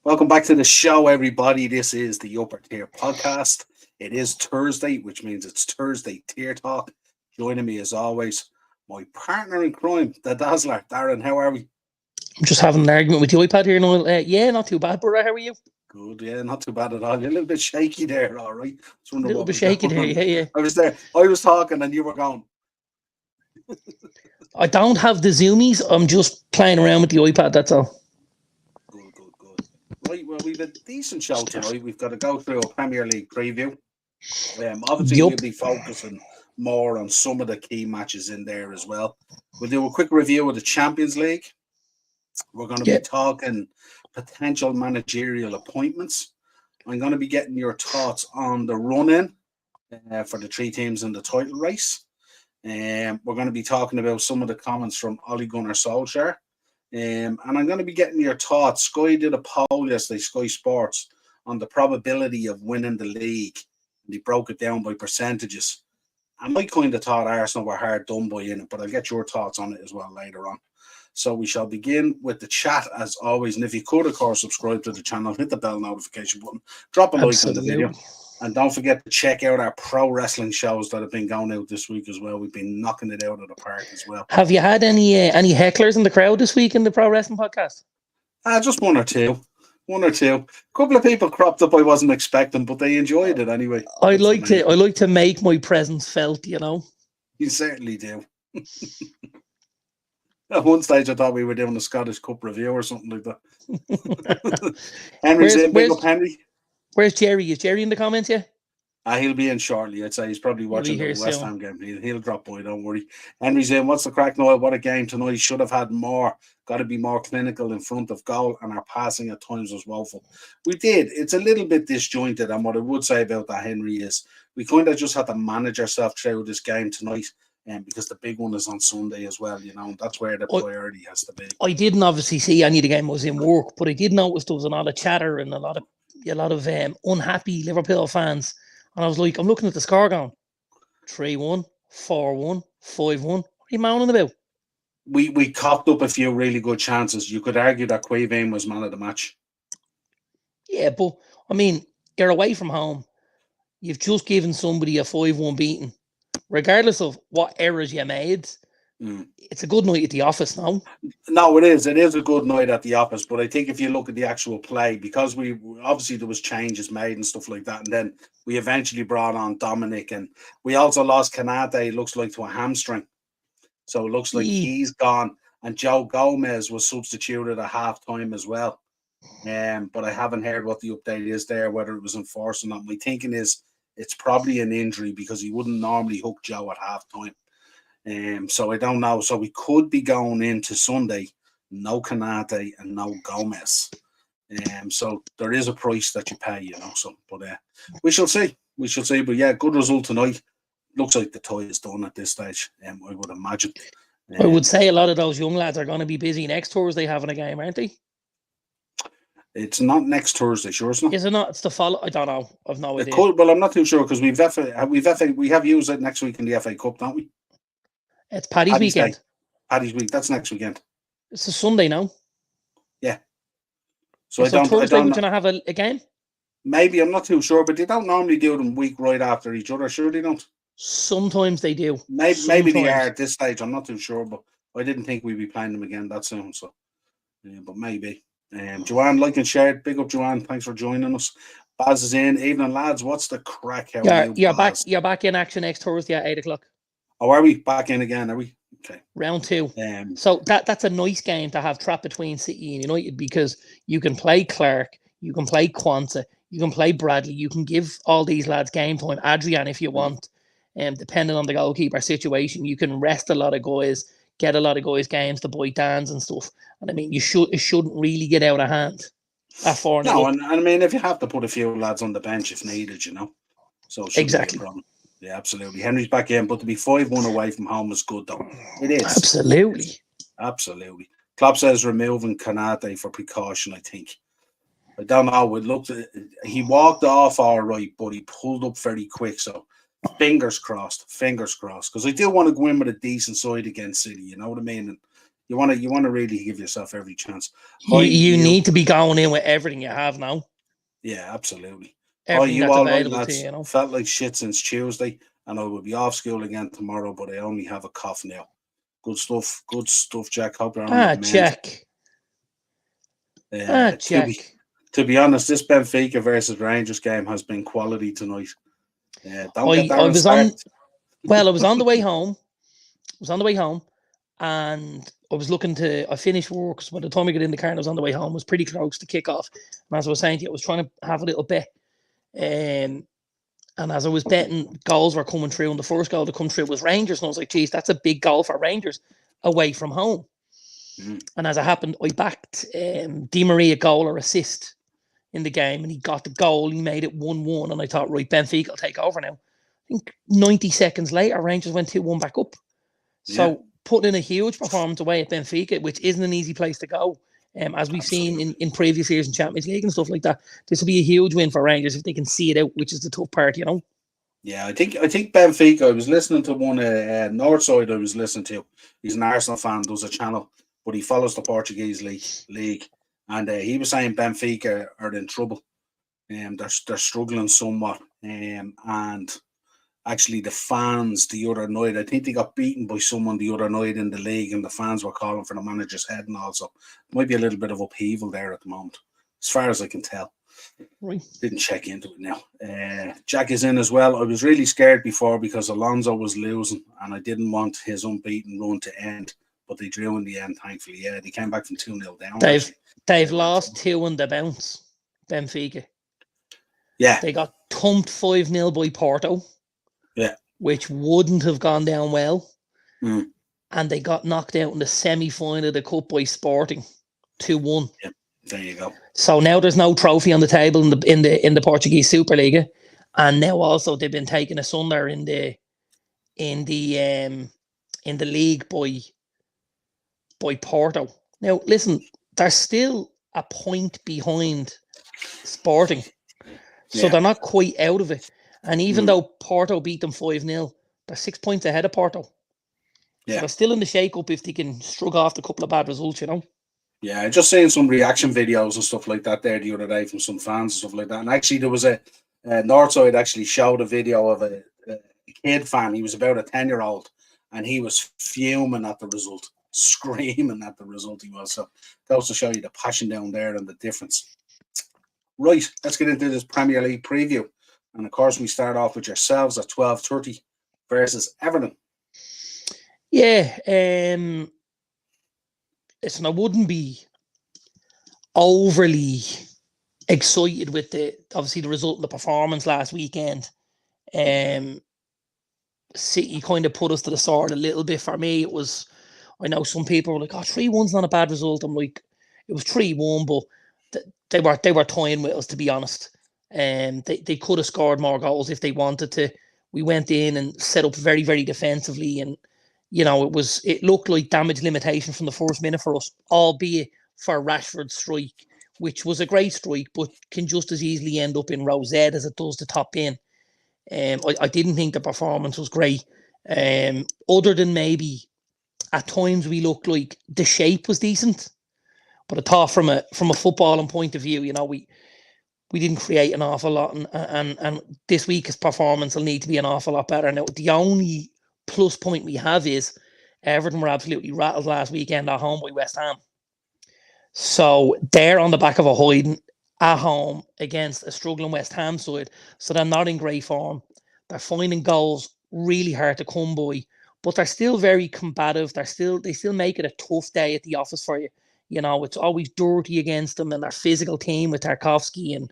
Welcome back to the show, everybody. This is the Upper Tier Podcast. It is Thursday, which means it's Thursday Tier Talk. Joining me, as always, my partner in crime, the Dazzler. Darren, how are we? I'm just having an argument with the iPad here. Noel. Yeah, not too bad, brother. How are you? Good, yeah, not too bad at all. You're a little bit shaky there, all right. A little bit shaky there, yeah. I was there. I was talking and you were going. I don't have the zoomies. I'm just playing around with the iPad, that's all. Good. Right, well, we've a decent show tonight. We've got to go through a Premier League preview. Obviously, we'll be focusing more on some of the key matches in there as well. We'll do a quick review of the Champions League. We're going to be talking potential managerial appointments. I'm going to be getting your thoughts on the run-in for the three teams in the title race. We're going to be talking about some of the comments from Ole Gunnar Solskjaer. And I'm going to be getting your thoughts. Sky did a poll yesterday, Sky Sports, on the probability of winning the league. And they broke it down by percentages. And I kind of thought Arsenal were hard done by in it, but I'll get your thoughts on it as well later on. So we shall begin with the chat as always. And if you could, of course, subscribe to the channel, hit the bell notification button, drop a like on the video. And don't forget to check out our pro wrestling shows that have been going out this week as well. We've been knocking it out of the park as well. Have you had any hecklers in the crowd this week in the Pro Wrestling Podcast? Just one or two. A couple of people cropped up I wasn't expecting, but they enjoyed it anyway. I like to make my presence felt, you know. You certainly do. At one stage, I thought we were doing a Scottish Cup review or something like that. Henry's in, big up Henry. Where's Jerry? Is Jerry in the comments yet? He'll be in shortly. I'd say he's probably watching the West Ham game. He'll drop by, don't worry. Henry's in. What's the crack, Noel? What a game tonight. He should have had more. Got to be more clinical in front of goal, and our passing at times was woeful. We did. It's a little bit disjointed, and what I would say about that, Henry, is we kind of just had to manage ourselves through this game tonight. Because the big one is on Sunday as well, you know, and that's where the priority has to be. I didn't obviously see any of the game. I was in work, but I did notice there was a lot of chatter and a lot of unhappy Liverpool fans. And I was like, I'm looking at the score going 3-1, 4-1, 5-1. What are you moaning about? We copped up a few really good chances. You could argue that Quavein was man of the match. Yeah, but I mean, you're away from home. You've just given somebody a 5-1 beating. Regardless of what errors you made, it's a good night at the office now. No, it is. It is a good night at the office. But I think if you look at the actual play, because we obviously there was changes made and stuff like that, and then we eventually brought on Dominic, and we also lost Kanate. It looks like to a hamstring, so it looks like he's gone. And Joe Gomez was substituted at half time as well. But I haven't heard what the update is there, whether it was enforced or not. My thinking is it's probably an injury because he wouldn't normally hook Joe at half time. So I don't know. So we could be going into Sunday, no Kanate and no Gomez. So there is a price that you pay, you know. So, but we shall see. But yeah, good result tonight. Looks like the tie is done at this stage. I would imagine. I would say a lot of those young lads are going to be busy next Thursday having a game, aren't they? It's not next Thursday, sure it's not. Is it not? It's the follow. I don't know. I've no idea. Could, well, I'm not too sure because we have used it next week in the FA Cup, don't we? It's Paddy's weekend. Day. Paddy's week. That's next weekend. It's a Sunday now. Yeah. So Thursday we're gonna have a game. Maybe, I'm not too sure, but they don't normally do them week right after each other. Sure, they don't. Sometimes they do. Maybe they are at this stage. I'm not too sure, but I didn't think we'd be playing them again that soon. So, but maybe. Joanne, like and share. Big up, Joanne. Thanks for joining us. Baz is in. Evening, lads. What's the crack? You're back. You're back in action next Thursday at 8:00. Oh, are we back in again? Are we? Okay. Round 2. So that's a nice game to have trap between City and United because you can play Clark, you can play Quanta, you can play Bradley, you can give all these lads game time. Adrian, if you want, depending on the goalkeeper situation, you can rest a lot of guys. Get a lot of guys games to bite downs and stuff. And I mean, it shouldn't really get out of hand at 4-0. No, and I mean, if you have to put a few lads on the bench if needed, you know. So exactly. Yeah, absolutely. Henry's back in, but to be 5-1 away from home is good, though. It is. Absolutely. Klopp says removing Kanate for precaution, I think. I don't know. He walked off all right, but he pulled up very quick. So fingers crossed. Because I do want to go in with a decent side against City, you know what I mean? And You want to really give yourself every chance. You need to be going in with everything you have now. Yeah, absolutely. Everything You that's all right, available to lads? you, you know. Felt like shit since Tuesday, and I will be off school again tomorrow, but I only have a cough now. Good stuff, Jack. Hope you're on the mend. Check. To Check. be honest, this Benfica versus Rangers game has been quality tonight. Don't get I Darren was started. I was on the way home. And I was looking to. I finished work, so by the time I got in the car and I was on the way home, it was pretty close to kick off. And as I was saying to you, I was trying to have a little bet. And as I was betting, goals were coming through, and the first goal to come through was Rangers. And I was like, geez, that's a big goal for Rangers away from home. And as it happened, I backed Di Maria goal or assist in the game, and he got the goal. He made it 1-1, and I thought, right, Benfica will take over now. I think 90 seconds later, Rangers went 2-1 back up. So putting in a huge performance away at Benfica, which isn't an easy place to go, as we've seen in previous years in Champions League and stuff like that. This will be a huge win for Rangers if they can see it out, which is the tough part, you know. Yeah, I think Benfica. I was listening to one Northside. I was listening to. He's an Arsenal fan. Does a channel, but he follows the Portuguese league, and he was saying Benfica are in trouble. They're struggling somewhat. And actually, the fans the other night, I think they got beaten by someone the other night in the league, and the fans were calling for the manager's head, and also there might be a little bit of upheaval there at the moment, as far as I can tell. Right. Didn't check into it now. Jack is in as well. I was really scared before because Alonso was losing and I didn't want his unbeaten run to end, but they drew in the end, thankfully. Yeah, they came back from 2-0 down. They've lost 2 on the bounce, Benfica. Yeah. They got thumped 5-0 by Porto. Yeah. Which wouldn't have gone down well. Mm. And they got knocked out in the semi-final of the Cup by Sporting 2-1. Yeah. There you go. So now there's no trophy on the table in the Portuguese Superliga, and now also they've been taken asunder in the league by Porto. Now listen, they're still a point behind Sporting, so they're not quite out of it. And even though Porto beat them 5-0, they're 6 points ahead of Porto. So they're still in the shake-up if they can shrug off a couple of bad results, you know. Yeah, I just seen some reaction videos and stuff like that there the other day from some fans and stuff like that. And actually, there was a Northside actually showed a video of a kid fan. He was about a 10-year-old, and he was fuming at the result, screaming at the result. He was. So goes to show you the passion down there and the difference. Right, let's get into this Premier League preview. And of course, we start off with yourselves at 12:30 versus Everton. Yeah, listen, I wouldn't be overly excited with obviously the result of the performance last weekend. City kind of put us to the sword a little bit. For me, it was, I know some people were like, oh, 3-1's not a bad result. I'm like, it was 3-1, but they were toying with us, to be honest. They could have scored more goals if they wanted to. We went in and set up very, very defensively, and you know, it looked like damage limitation from the first minute for us, albeit for Rashford's strike, which was a great strike, but can just as easily end up in row Z as it does the top in. I didn't think the performance was great. Other than maybe at times we looked like the shape was decent, but I thought from a footballing point of view, you know, we didn't create an awful lot, and this week's performance will need to be an awful lot better. Now, the only plus point we have is Everton were absolutely rattled last weekend at home by West Ham. So they're on the back of a hiding at home against a struggling West Ham side. So they're not in great form. They're finding goals really hard to come by, but they're still very combative. They still make it a tough day at the office for you. You know, it's always dirty against them, and their physical team with Tarkovsky and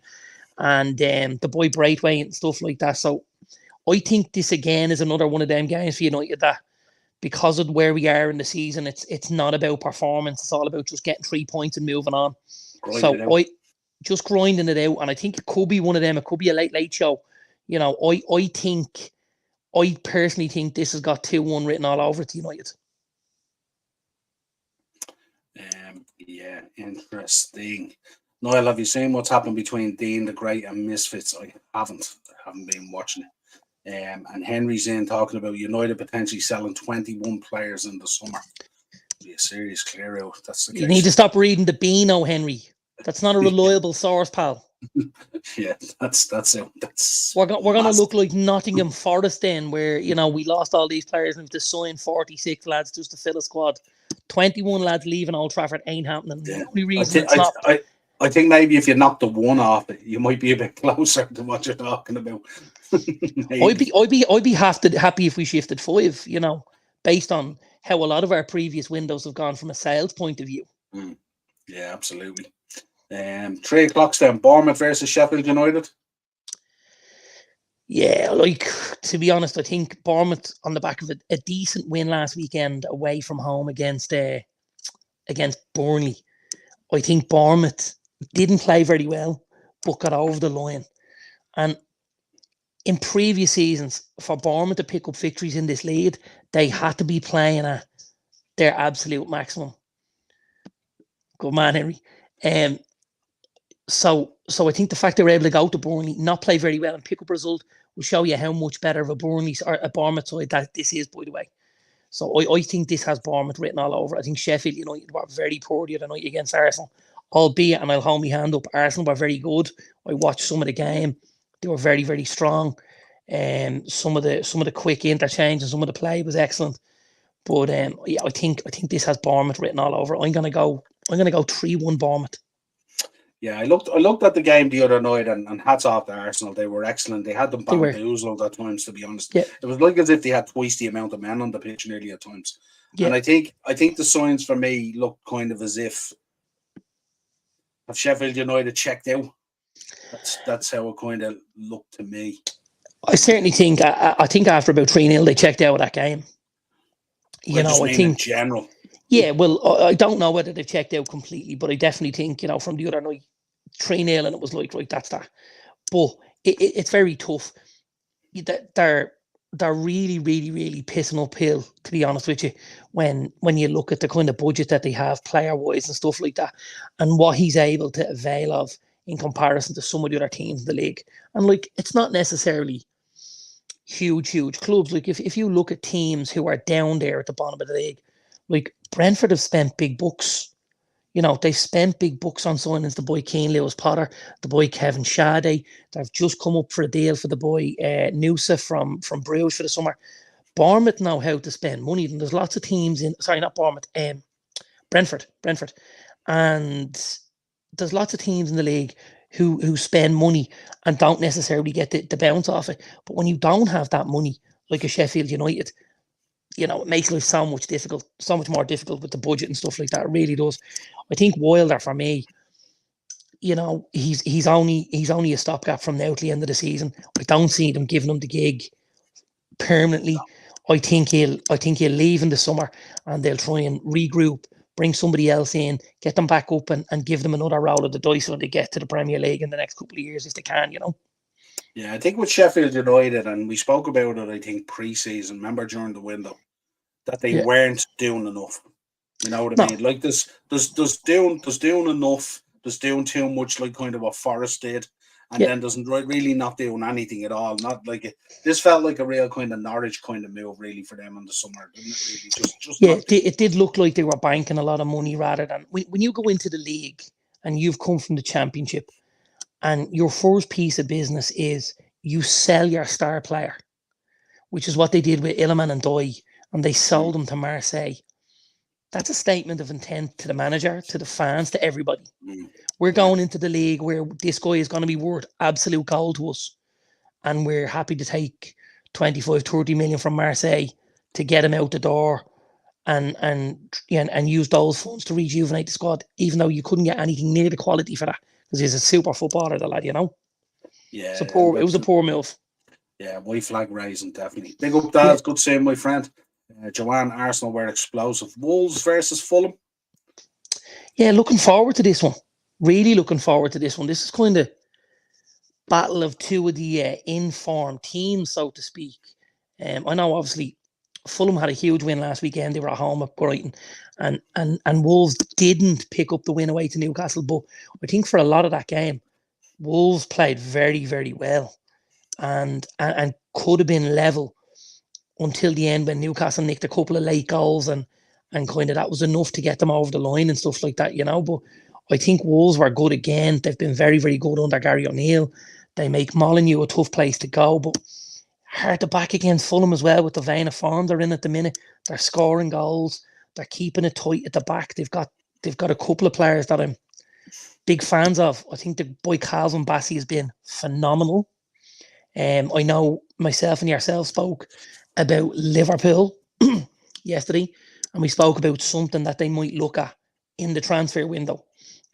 the boy Braithwaite and stuff like that. So I think this again is another one of them games for United that, because of where we are in the season, it's not about performance. It's all about just getting 3 points and moving on. I just grinding it out, and I think it could be one of them. It could be a late show. You know, I personally think this has got 2-1 written all over it to United. Yeah, interesting. Niall, have you seen what's happened between Dean the Great and Misfits? I haven't been watching it. And Henry's in talking about United potentially selling 21 players in the summer. be a serious clear out. That's the You need to case. stop reading the Beano, Henry. That's not a reliable source, pal. Yeah, that's it. That's We're going to massive. look like Nottingham Forest then, where, we lost all these players and we have to sign 46 lads just to fill a squad. 21 lads leaving Old Trafford ain't happening. Yeah. The only reason think it's not... I think maybe if you knock the one off it, you might be a bit closer to what you're talking about. I'd be happy if we shifted 5, based on how a lot of our previous windows have gone from a sales point of view. Yeah, absolutely. 3 o'clock's then Bournemouth versus Sheffield United. Yeah, to be honest, I think Bournemouth on the back of a decent win last weekend away from home against Burnley. I think Bournemouth didn't play very well, but got over the line. And in previous seasons, for Bournemouth to pick up victories in this league, they had to be playing at their absolute maximum. Good man, Henry. So I think the fact they were able to go to Burnley, not play very well, and pick up a result will show you how much better of a Burnley or a Bournemouth side that this is, by the way. So I think this has Bournemouth written all over. I think Sheffield United were very poor the other night against Arsenal, albeit, and I'll hold my hand up, Arsenal were very good. I watched some of the game; they were very, very strong. Some of the quick interchange and some of the play was excellent. But yeah, I think this has Bournemouth written all over. I'm gonna go 3-1 Bournemouth. Yeah, I looked at the game the other night, and hats off to Arsenal. They were excellent. They had them bamboozled at times, to be honest. Yeah. It was like as if they had twice the amount of men on the pitch nearly at times. Yeah. And I think the signs for me look kind of as if have Sheffield United checked out. That's how it kind of looked to me. I certainly think. I think after about 3-0, they checked out of that game. I think in general. Yeah, well, I don't know whether they've checked out completely, but I definitely think, from the other night, 3-0, and it was like, right, that's that. But it's very tough. They're really, really, really pissing uphill, to be honest with you, when you look at the kind of budget that they have player-wise and stuff like that, and what he's able to avail of in comparison to some of the other teams in the league. And, it's not necessarily huge clubs. If you look at teams who are down there at the bottom of the league, Brentford have spent big bucks. They've spent big bucks on signings. The boy Keane Lewis Potter, the boy Kevin Shade. They've just come up for a deal for the boy Noosa from Bruges for the summer. Bournemouth know how to spend money. And there's lots of teams not Bournemouth, Brentford. And there's lots of teams in the league who spend money and don't necessarily get the bounce off it. But when you don't have that money, like a Sheffield United, it makes life so much more difficult with the budget and stuff like that. It really does. I think Wilder, for me, he's only a stopgap from now to the end of the season. I don't see them giving him the gig permanently. I think he'll leave in the summer, and they'll try and regroup, bring somebody else in, get them back up, and give them another roll of the dice when they get to the Premier League in the next couple of years, if they can. Yeah, I think with Sheffield United, and we spoke about it, I think pre-season, remember during the window, that they weren't doing enough. You know what I mean? Like there's doing enough, there's doing too much, like kind of what Forest did, and then doesn't really not doing anything at all. Not like it. This felt like a real kind of Norwich kind of move, really, for them in the summer, didn't it? Really, it did look like they were banking a lot of money rather than when you go into the league and you've come from the Championship, and your first piece of business is you sell your star player, which is what they did with Iliman and Doy, and they sold them to Marseille. That's a statement of intent to the manager, to the fans, to everybody. We're going into the league where this guy is going to be worth absolute gold to us, and we're happy to take 25-30 million from Marseille to get him out the door and use those funds to rejuvenate the squad, even though you couldn't get anything near the quality for that, because he's a super footballer, the lad, Yeah. It was a poor move. Yeah, white flag raising, definitely. Big up, Dad. Good seeing my friend. Joanne, Arsenal were explosive. Wolves versus Fulham. Yeah, looking forward to this one. Really looking forward to this one. This is kind of battle of two of the informed teams, so to speak. I know, obviously, Fulham had a huge win last weekend. They were at home at Brighton, and Wolves didn't pick up the win away to Newcastle. But I think for a lot of that game, Wolves played very, very well, and could have been level until the end when Newcastle nicked a couple of late goals and and kind of that was enough to get them over the line and stuff like that, But I think Wolves were good again. They've been very, very good under Gary O'Neill. They make Molineux a tough place to go, but hard to back against Fulham as well with the vein of form they're in at the minute. They're scoring goals. They're keeping it tight at the back. They've got a couple of players that I'm big fans of. I think the boy Calvin Bassey has been phenomenal. I know myself and yourself spoke about Liverpool yesterday, and we spoke about something that they might look at in the transfer window.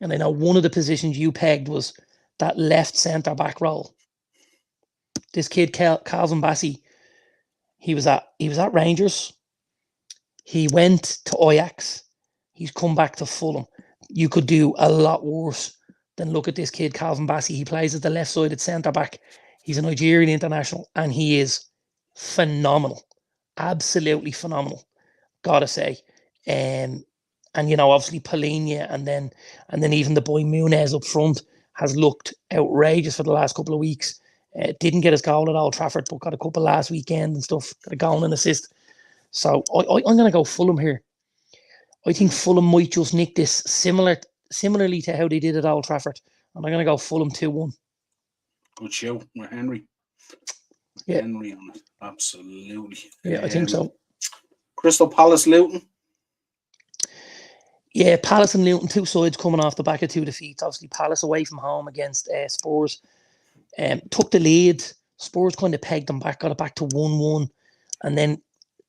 And I know one of the positions you pegged was that left centre back role. This kid Calvin Bassey, he was at Rangers. He went to Ajax. He's come back to Fulham. You could do a lot worse than look at this kid Calvin Bassey. He plays as the left-sided centre back. He's a Nigerian international, and he is phenomenal, absolutely phenomenal. Gotta say, and obviously Polina, and then even the boy Muniz up front has looked outrageous for the last couple of weeks. Didn't get his goal at Old Trafford, but got a couple last weekend and stuff. Got a goal and assist. So I'm going to go Fulham here. I think Fulham might just nick this similarly to how they did at Old Trafford. And I'm going to go Fulham 2-1. Good show with Henry. Yeah. Henry on it. Absolutely. Yeah, I think so. Crystal Palace, Luton. Yeah, Palace and Luton, two sides coming off the back of two defeats. Obviously, Palace away from home against Spurs. Took the lead. Spurs kind of pegged them back, got it back to 1-1. And then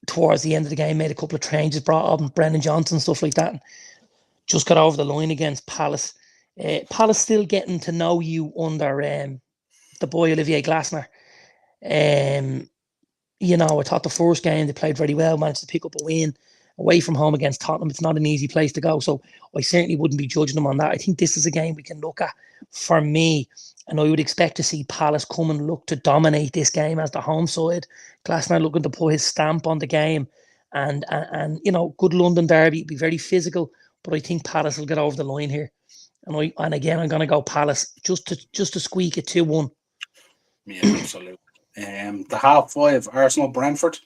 towards the end of the game, made a couple of changes, brought on Brennan Johnson, stuff like that. And just got over the line against Palace. Palace still getting to know you under the boy Olivier Glasner. I thought the first game they played very well, managed to pick up a win away from home against Tottenham. It's not an easy place to go, so I certainly wouldn't be judging them on that. I think this is a game we can look at for me, and I would expect to see Palace come and look to dominate this game as the home side. Glasner looking to put his stamp on the game, and good London derby, be very physical, but I think Palace will get over the line here. And again, I'm going to go Palace just to squeak it 2-1. Yeah, absolutely. The 5:30, Arsenal Brentford.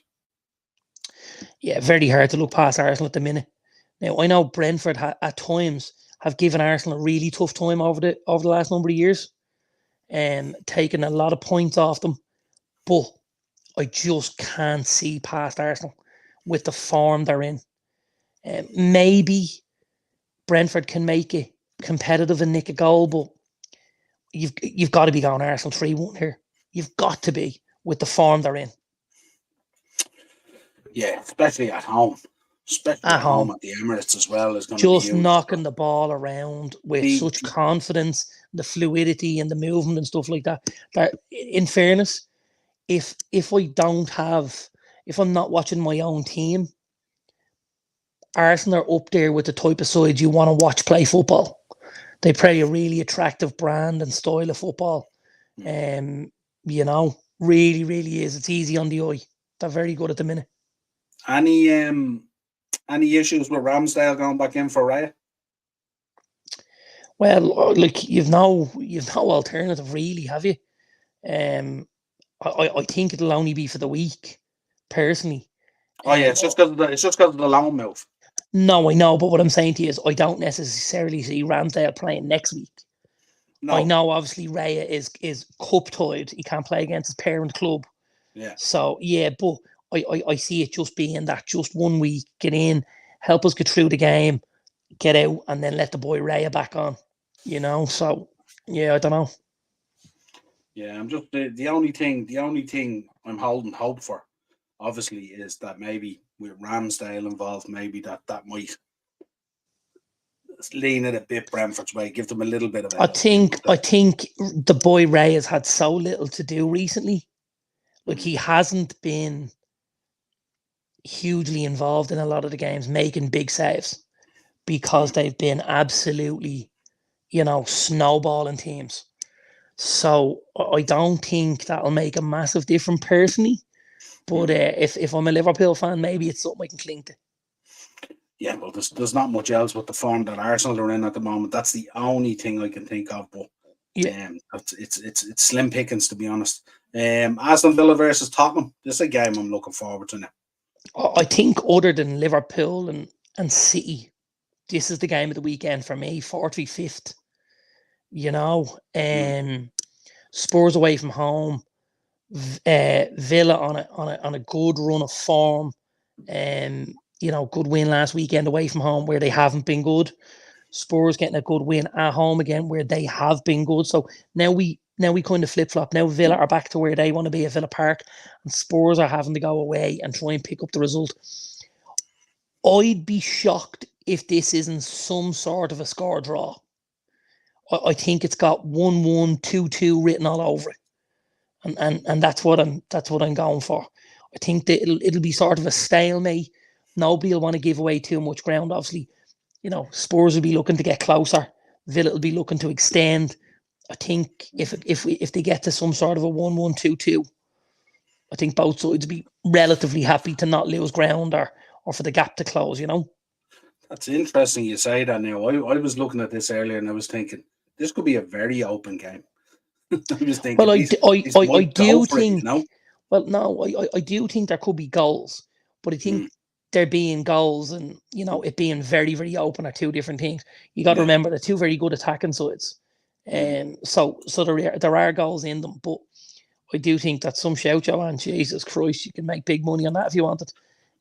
Yeah, very hard to look past Arsenal at the minute. Now I know Brentford at times have given Arsenal a really tough time over the last number of years, taking a lot of points off them. But I just can't see past Arsenal with the form they're in. Maybe Brentford can make it competitive and nick a goal, but you've got to be going Arsenal 3-1 here. You've got to be with the form they're in. Yeah, especially at home. Especially at home at the Emirates as well. Is going to be just knocking the ball around with such confidence, the fluidity and the movement and stuff like that. That, in fairness, if I'm not watching my own team, Arsenal are up there with the type of sides you want to watch play football. They play a really attractive brand and style of football. Really, really is. It's easy on the eye. They're very good at the minute. Any issues with Ramsdale going back in for Raya? Well, like you've no alternative, really, have you? I think it'll only be for the week, personally. Oh yeah, it's just because of the loan move. No, I know, but what I'm saying to you is I don't necessarily see Ramsdale playing next week. No. I know, obviously, Raya is cup-tied. He can't play against his parent club. Yeah. So, yeah, but I see it just being that just 1 week, get in, help us get through the game, get out, and then let the boy Raya back on. So, yeah, I don't know. Yeah, I'm just the only thing I'm holding hope for, obviously, is that maybe with Ramsdale involved, maybe that might lean it a bit Brentford's way, give them a little bit of I think the boy Ray has had so little to do recently. Like, he hasn't been hugely involved in a lot of the games, making big saves, because they've been absolutely, snowballing teams. So I don't think that'll make a massive difference personally. But if I'm a Liverpool fan, maybe it's something I can cling to. Yeah, well, there's not much else with the form that Arsenal are in at the moment. That's the only thing I can think of. But it's slim pickings, to be honest. Aston Villa versus Tottenham. This is a game I'm looking forward to now. I think other than Liverpool and and City. This is the game of the weekend for me, 45th. You know, Spurs away from home, Villa on a good run of form. You know, good win last weekend away from home where they haven't been good. Spurs getting a good win at home again where they have been good. So now we kind of flip flop. Now Villa are back to where they want to be at Villa Park, and Spurs are having to go away and try and pick up the result. I'd be shocked if this isn't some sort of a score draw. I think it's got 1-1, 2-2 written all over it. And that's what I'm going for. I think that it'll be sort of a stalemate. Nobody will want to give away too much ground. Obviously, you know, Spurs will be looking to get closer. Villa will be looking to extend. I think if they get to some sort of a 1-1, 2-2, I think both sides will be relatively happy to not lose ground or for the gap to close, you know. That's interesting you say that now. I was looking at this earlier and I was thinking, this could be a very open game. I was thinking, well, I do think, it, you know? Well, no, I do think there could be goals, but I think there being goals and, you know, it being very, very open are two different things. You got to remember they're two very good attacking sides. So there are goals in them, but I do think that some shout, Joanne, Jesus Christ, you can make big money on that if you wanted.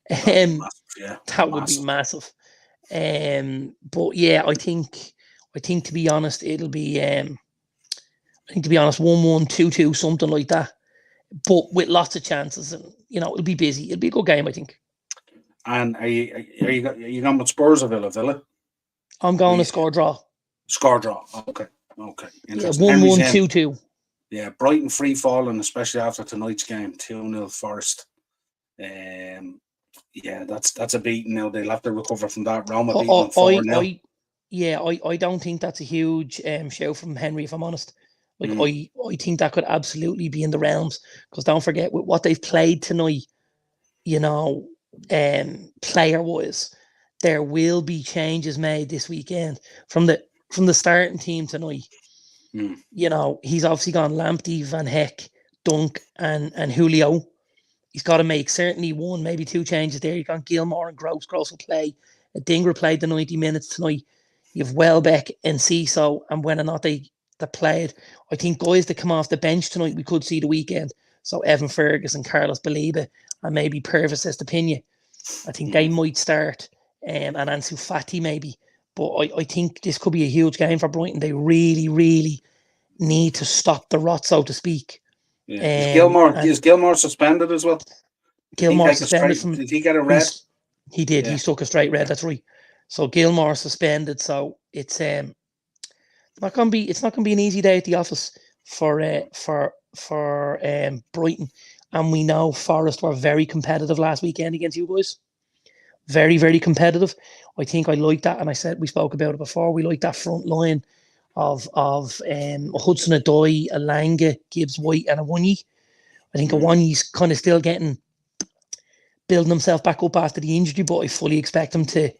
That would be massive. But yeah, I think to be honest, it'll be I think to be honest, 1-1, 2-2, something like that. But with lots of chances, and you know, it'll be busy. It'll be a good game, I think. And are you going with Spurs or Villa? I'm going to score draw. Score draw. Okay. Interesting. Yeah, 1-1, 2-2. Yeah, Brighton free falling, especially after tonight's game, 2-0 Forest. Yeah, that's a beating now. They'll have to recover from that. Roma beating them 4-0. I don't think that's a huge show from Henry, if I'm honest. Like I think that could absolutely be in the realms, because don't forget with what they've played tonight, you know, player wise, there will be changes made this weekend from the starting team tonight. You know, he's obviously gone Lamptey, Van Heck, Dunk, and Julio. He's got to make certainly one, maybe two changes there. You've got Gilmore and Gross. Gross will play. Dinger played the 90 minutes tonight. You've Welbeck and Ciso, and whether or not they played. I think guys that come off the bench tonight, we could see the weekend. So Evan Ferguson, Carlos Baliba, and maybe Purvis Estepina. I think they might start, and Ansu Fati maybe. But I think this could be a huge game for Brighton. They really, really need to stop the rot, so to speak. Yeah. Is Gilmore suspended as well? Gilmore suspended did he get a red? He did. Yeah. He took a straight red. That's right. So Gilmore suspended. So it's not gonna be an easy day at the office for Brighton. And we know Forest were very competitive last weekend against you guys. Very, very competitive. I think I like that, and I said we spoke about it before. We like that front line of Hudson-Odoi, Alanga, Gibbs White, and Awoniyi. I think Awoniyi's kind of still building himself back up after the injury, but I fully expect him to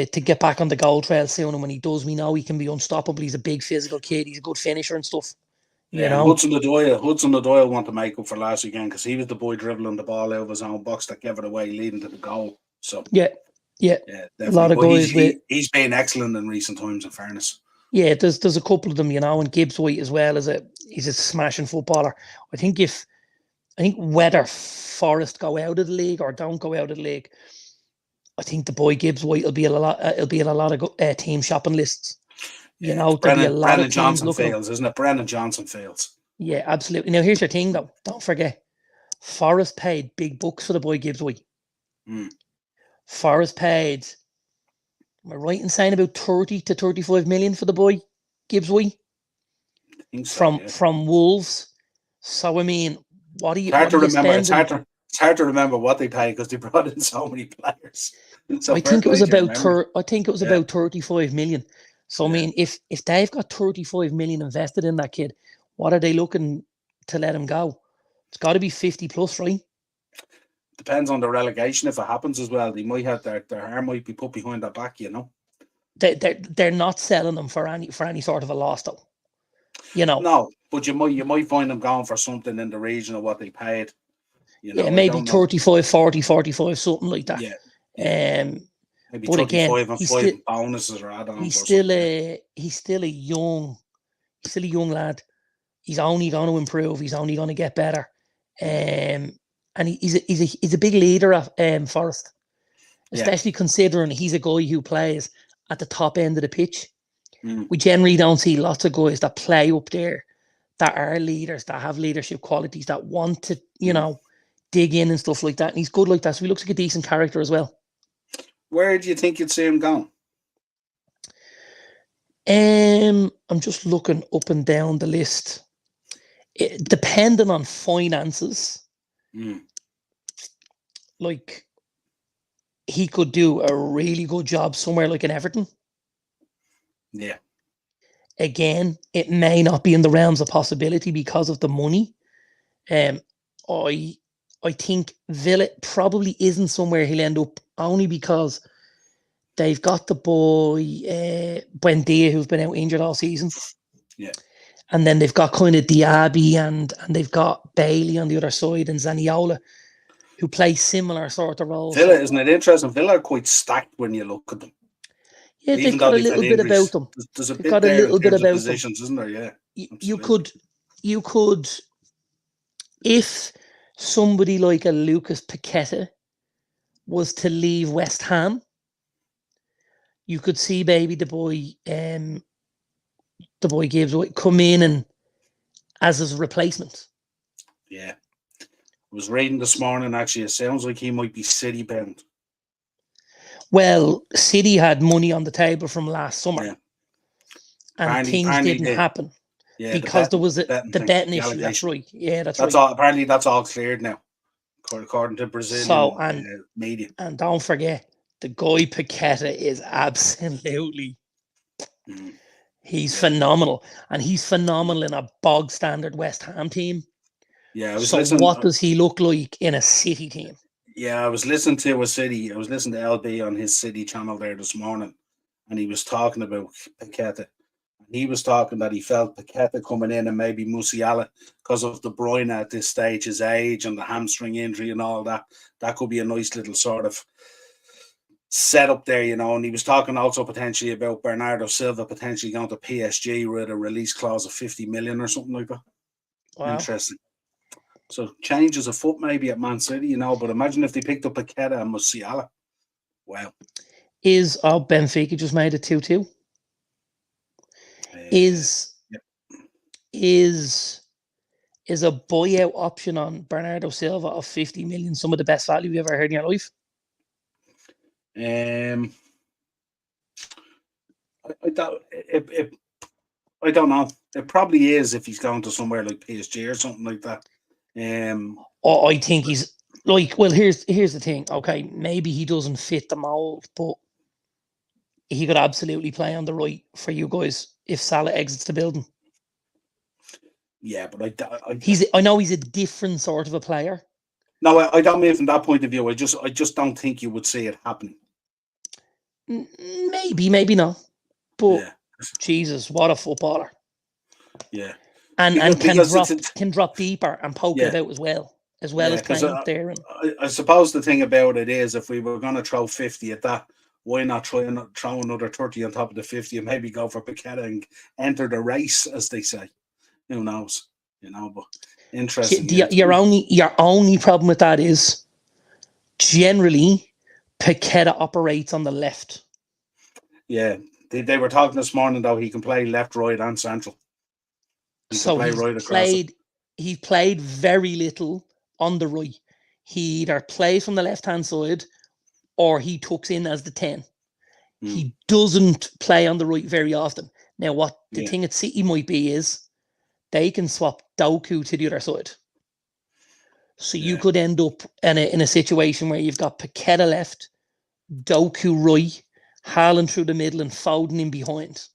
get back on the goal trail soon. And when he does, we know he can be unstoppable. He's a big physical kid. He's a good finisher and stuff. You know? Hudson-Odoi want to make up for last weekend because he was the boy dribbling the ball out of his own box that gave it away, leading to the goal. So yeah, a lot of guys. He's been excellent in recent times, in fairness. Yeah, there's a couple of them, you know, and Gibbs White as well he's a smashing footballer. I think whether Forest go out of the league or don't go out of the league, I think the boy Gibbs White will be in a lot of team shopping lists. You know, there'll be a lot of teams Johnson fails, isn't it? Brennan Johnson fails. Yeah, absolutely. Now here's your thing though. Don't forget, Forest paid big bucks for the boy Gibbs White. Forest paid, am I right in saying about 30 to 35 million for the boy Gibbs White? From Wolves. So I mean, what do you? It's hard to remember what they paid because they brought in so many players. So I think it was about 35 million. So I mean, if they've got 35 million invested in that kid, what are they looking to let him go? It's got to be 50 plus, right? Depends on the relegation if it happens as well. They might have their arm might be put behind their back, you know. They're not selling them for any sort of a loss though. You know. No, but you might find them going for something in the region of what they paid. You know, maybe 35, 40, 45, something like that. Yeah. Maybe But again, 35 and 5 bonuses or add-ons. He's still a young lad. He's only going to improve. He's only going to get better. And he's a big leader at Forest, especially considering he's a guy who plays at the top end of the pitch. We generally don't see lots of guys that play up there that are leaders, that have leadership qualities, that want to, dig in and stuff like that. And he's good like that. So he looks like a decent character as well. Where do you think you'd see him going? I'm just looking up and down the list. Depending on finances, like he could do a really good job somewhere like in Everton. Yeah. Again, it may not be in the realms of possibility because of the money. I think Villa probably isn't somewhere he'll end up, only because they've got the boy Buendia, who's been out injured all season. Yeah. And then they've got kind of Diaby and they've got Bailey on the other side and Zaniola, who play similar sort of roles. Villa, isn't it interesting? Villa are quite stacked when you look at them. Yeah, they've got a little bit about them. There's a bit there in terms of positions, isn't there? Yeah. You could, if somebody like a Lucas Paqueta was to leave West Ham, you could see maybe the boy Gibbs come in and as his replacement. Yeah. I was reading this morning, actually, it sounds like he might be City bound. Well, City had money on the table from last summer, and things didn't happen because there was the betting issue. That's right. Yeah, that's right. All. Apparently, that's all cleared now, according to Brazilian media. And don't forget, the guy Paqueta is absolutely. He's phenomenal, and he's phenomenal in a bog standard West Ham team. Yeah, what does he look like in a City team? Yeah, I was listening to LB on his City channel there this morning, and he was talking about Paqueta. He was talking that he felt Paqueta coming in and maybe Musiala, because of De Bruyne at this stage, his age and the hamstring injury and all that. That could be a nice little sort of setup there, And he was talking also potentially about Bernardo Silva potentially going to PSG with a release clause of 50 million or something like that. Wow. Interesting. So changes afoot maybe at Man City, but imagine if they picked up Paqueta and Musiala. Wow. Benfica just made it 2-2? Is a buyout option on Bernardo Silva of 50 million some of the best value you ever heard in your life? I don't know. It probably is if he's going to somewhere like PSG or something like that. I think he's like, well, here's the thing. Okay, maybe he doesn't fit the mold, but he could absolutely play on the right for you guys if Salah exits the building. Yeah, but I know he's a different sort of a player. No, I don't mean from that point of view. I just don't think you would see it happening. Maybe not. But Jesus, what a footballer! Yeah. And can drop deeper and poke it out as well as playing up there. And I suppose the thing about it is, if we were going to throw 50 at that, why not throw another 30 on top of the 50 and maybe go for Paqueta and enter the race, as they say? Who knows? But interesting. Your only problem with that is generally Paqueta operates on the left. Yeah, they were talking this morning though. He can play left, right, and central. So he's played very little on the right. He either plays from the left-hand side or he tucks in as the 10. He doesn't play on the right very often. Now, what the thing at City might be is they can swap Doku to the other side. So you could end up in a situation where you've got Paqueta left, Doku right, Haaland through the middle and Foden in behind.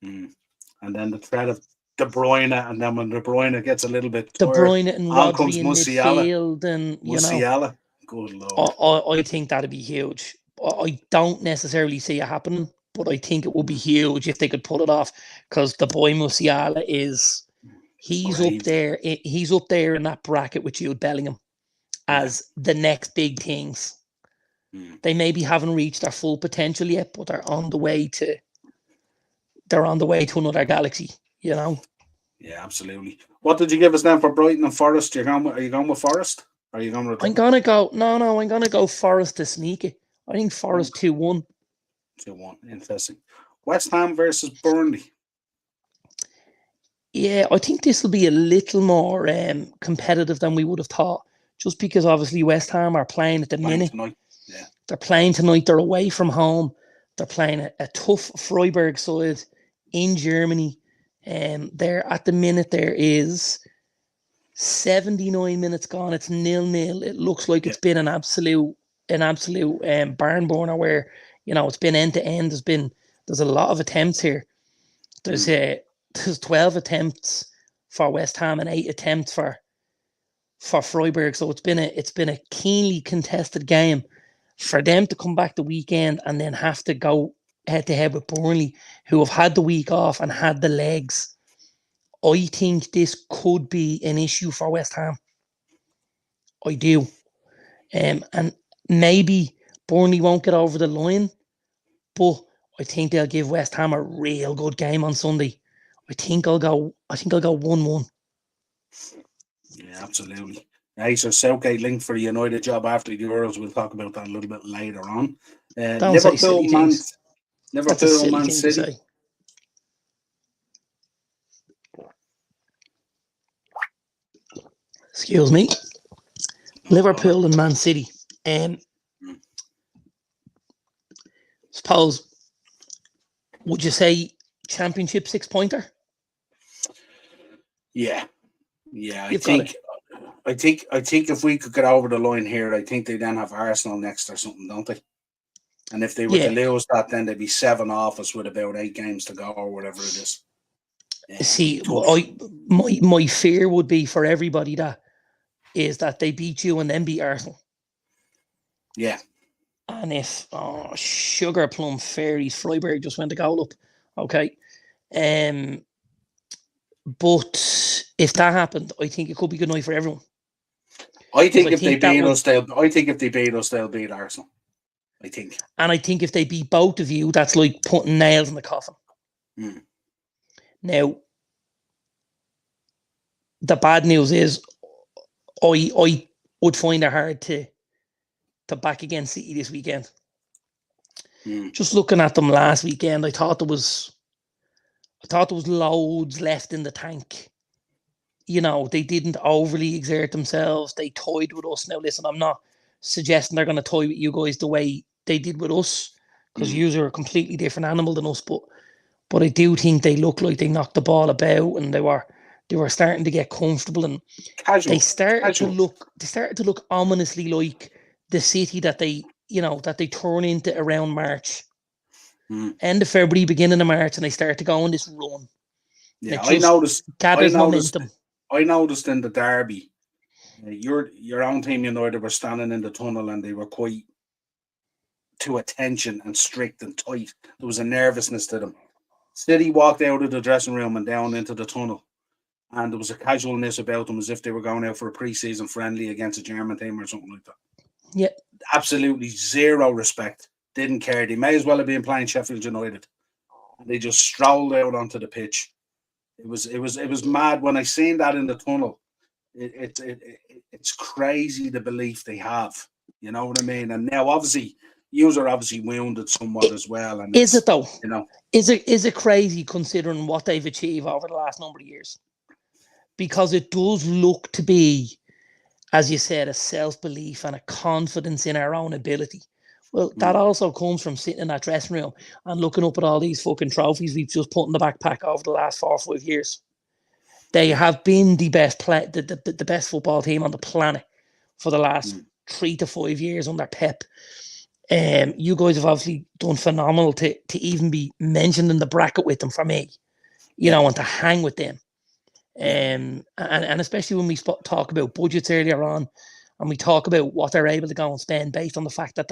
And then the threat of De Bruyne, and then when De Bruyne gets a little bit De Bruyne and Rodri in midfield, and Musiala. Good Lord. I think that'd be huge. I don't necessarily see it happening, but I think it would be huge if they could pull it off, because the boy Musiala he's up there in that bracket with Jude Bellingham, as the next big things. They maybe haven't reached their full potential yet, but they're on the way to another galaxy, you know. Yeah, absolutely. What did you give us then for Brighton and Forest? Are you going with Forest? Or are you going with? I'm gonna go Forest to sneak it. I think Forest 2-1. 2-1. Interesting. West Ham versus Burnley. Yeah, I think this will be a little more competitive than we would have thought. Just because obviously West Ham are playing at the minute. Tonight. Yeah. They're playing tonight. They're away from home. They're playing a tough Freiburg side in Germany. There at the minute there is 79 minutes gone. It's 0-0. It looks like it's been an absolute barn burner where, you know, it's been end to end. There's a lot of attempts here. There's 12 attempts for West Ham and 8 attempts for Freiburg. So it's been a keenly contested game. For them to come back the weekend and then have to go head to head with Burnley, who have had the week off and had the legs, I think this could be an issue for West Ham. I do. And maybe Burnley won't get over the line, but I think they'll give West Ham a real good game on Sunday. I think I'll go 1-1. Yeah, absolutely. Nice. So Southgate linked for the United job after the Euros. We'll talk about that a little bit later on. Liverpool, Man City. Excuse me. Liverpool and Man City. Suppose, would you say Championship 6-pointer? Yeah. I think if we could get over the line here, I think they then have Arsenal next or something, don't they? And if they were to lose that, then they'd be 7 off us with about 8 games to go or whatever it is. See, my fear would be for everybody is that they beat you and then beat Arsenal. Yeah. And if sugar plum fairies, Freiburg just went a goal up, okay. But if that happened, I think it could be a good night for everyone. I think if they beat us, they'll beat Arsenal. I think. And I think if they beat both of you, that's like putting nails in the coffin. Now, the bad news is, I would find it hard to back against City this weekend. Just looking at them last weekend, I thought there was loads left in the tank. You know, they didn't overly exert themselves. They toyed with us. Now, listen, I'm not suggesting they're going to toy with you guys the way they did with us, because you are a completely different animal than us. But I do think they look like they knocked the ball about, and they were starting to get comfortable, and they started to look ominously like the City that they turn into around March, end of February, beginning of March, and they start to go on this run. Yeah, I noticed momentum. I noticed in the derby, your own team United were standing in the tunnel and they were quite to attention and strict and tight. There was a nervousness to them. City walked out of the dressing room and down into the tunnel, and there was a casualness about them, as if they were going out for a pre-season friendly against a German team or something like that. Yeah, absolutely zero respect. Didn't care. They may as well have been playing Sheffield United. They just strolled out onto the pitch. It was mad when I seen that in the tunnel. It's crazy the belief they have. You know what I mean? And now obviously are obviously wounded somewhat as well. And is it though? You know, is it crazy considering what they've achieved over the last number of years? Because it does look to be, as you said, a self-belief and a confidence in our own ability. Well, that also comes from sitting in that dressing room and looking up at all these fucking trophies we've just put in the backpack over the last 4 or 5 years. They have been the best the best football team on the planet for the last 3 to 5 years under Pep. You guys have obviously done phenomenal to even be mentioned in the bracket with them for me, you know, and to hang with them. And especially when we talk about budgets earlier on, and we talk about what they're able to go and spend based on the fact that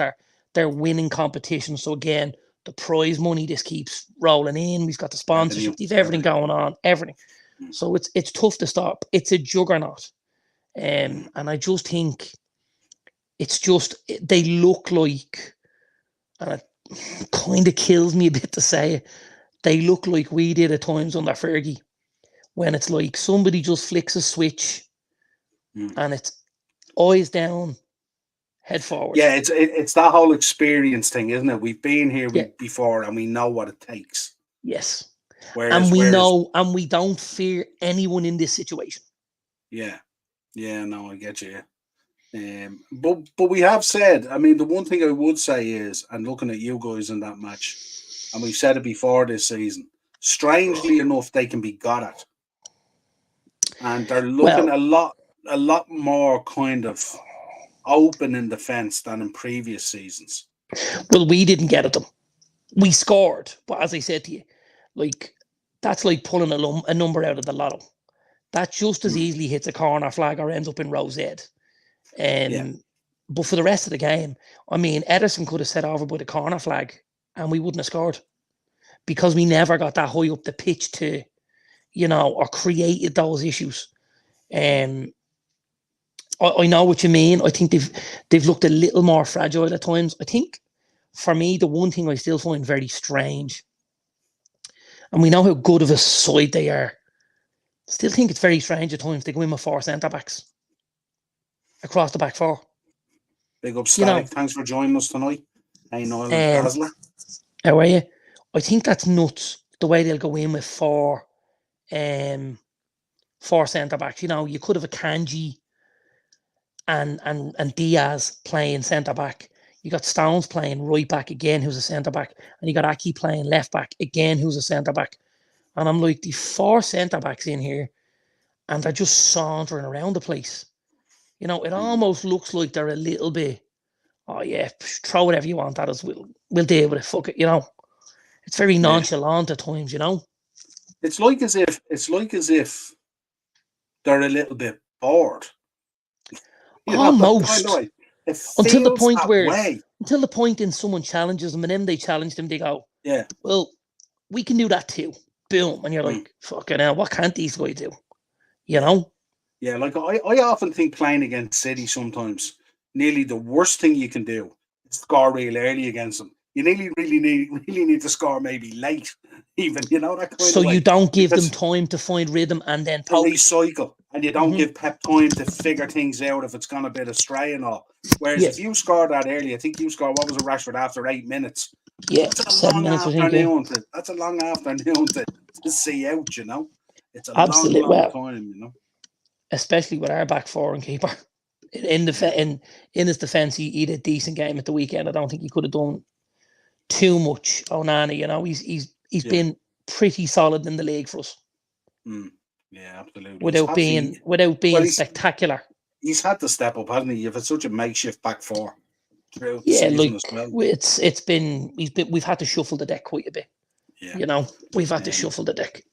they're winning competition. So again, the prize money just keeps rolling in. We've got the sponsorship, we've everything going on, everything. So it's tough to stop. It's a juggernaut. And I just think it's just they look like, and it kind of kills me a bit to say it, they look like we did at times under Fergie, when it's like somebody just flicks a switch and it's eyes down, head forward. Yeah, it's that whole experience thing, isn't it? We've been here before and we know what it takes. Yes. Whereas we don't fear anyone in this situation. Yeah. Yeah, no, I get you. But we have said, I mean, the one thing I would say is, and looking at you guys in that match, and we've said it before this season, strangely enough, they can be got at. And they're looking a lot more kind of open in defence than in previous seasons. Well, we didn't get at them. We scored, but as I said to you, like, that's like pulling a number out of the lotto. That just as easily hits a corner flag or ends up in row Z. But for the rest of the game, I mean, Ederson could have set over by the corner flag and we wouldn't have scored, because we never got that high up the pitch to, or created those issues. I know what you mean. I think they've looked a little more fragile at times. I think, for me, the one thing I still find very strange, and we know how good of a side they are, still think it's very strange at times they go in with 4 centre-backs across the back 4. Big up, Static. Thanks for joining us tonight. Hey, Niall and Darren. How are you? I think that's nuts, the way they'll go in with 4 centre-backs. You could have a Kanji and Diaz playing centre-back. You got Stones playing right back again, who's a centre-back. And you got Aki playing left back again, who's a centre-back. And I'm like, the 4 centre-backs in here, and they're just sauntering around the place. It almost looks like they're a little bit, oh yeah, throw whatever you want at us. We'll deal with it. Fuck it, It's very nonchalant at times, It's like as if they're a little bit bored. Almost. Until the point in someone challenges them, and then they challenge them, they go, yeah, well, we can do that too. Boom. And you're like, fucking hell, what can't these guys do? Yeah, like I often think playing against City sometimes, nearly the worst thing you can do is score real early against them. You really need to score maybe late, even, that kind of way. So you don't give them time to find rhythm and then recycle, and you don't give Pep time to figure things out if it's gone a bit astray and all. Whereas if you score that early, I think you score, what was it, Rashford, after 8 minutes? Yeah, that's a long afternoon. That's a long afternoon to see out, It's a long time, Especially with our back 4 and keeper. In his defence, he did a decent game at the weekend. I don't think he could have done too much. Onana, he's been pretty solid in the league for us. Yeah, absolutely. Without being spectacular. He's had to step up, hasn't he? You've had such a makeshift back 4 throughout the season as well. We've had to shuffle the deck quite a bit. Yeah. We've had to shuffle the deck.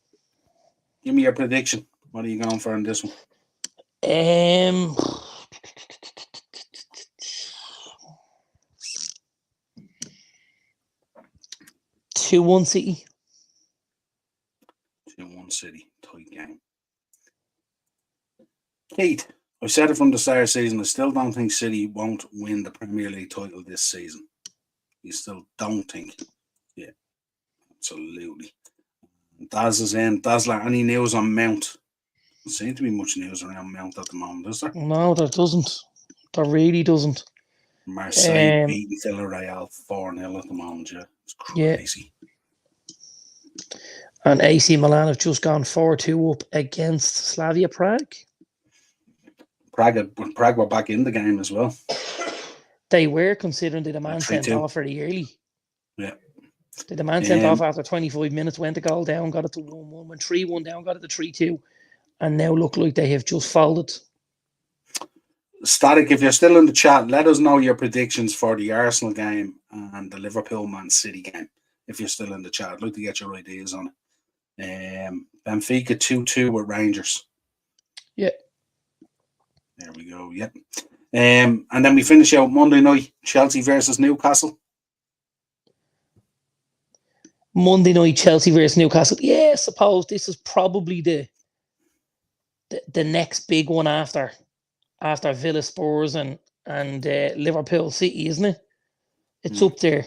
Give me your prediction. What are you going for in this one? 2-1 City. 2-1 City. Tight game. Keith, I said it from the start of the season, I still don't think City won't win the Premier League title this season. You still don't think? Yeah, absolutely. Daz is in. Dazzler, any news on Mount? There seems to be much news around Mount at the moment, is there? No, there doesn't. There really doesn't. Marseille beating Villarreal 4-0 at the moment, yeah. It's crazy. Yeah. And AC Milan have just gone 4-2 up against Slavia Prague. Prague were back in the game as well. They were, considering the man sent off very early. Yeah. The man sent off after 25 minutes, went a goal down, got it to 1-1, went 3-1 down, got it to 3-2, and now look like they have just folded. Static, if you're still in the chat, let us know your predictions for the Arsenal game and the Liverpool Man City game. If you're still in the chat, I'd like to get your ideas on it. Benfica 2-2 with Rangers. Yeah. There we go, yep. And then we finish out Monday night, Chelsea versus Newcastle. Monday night, Chelsea versus Newcastle. Yeah, I suppose this is probably the next big one after Villa Spurs and and Liverpool City, isn't it? It's up there.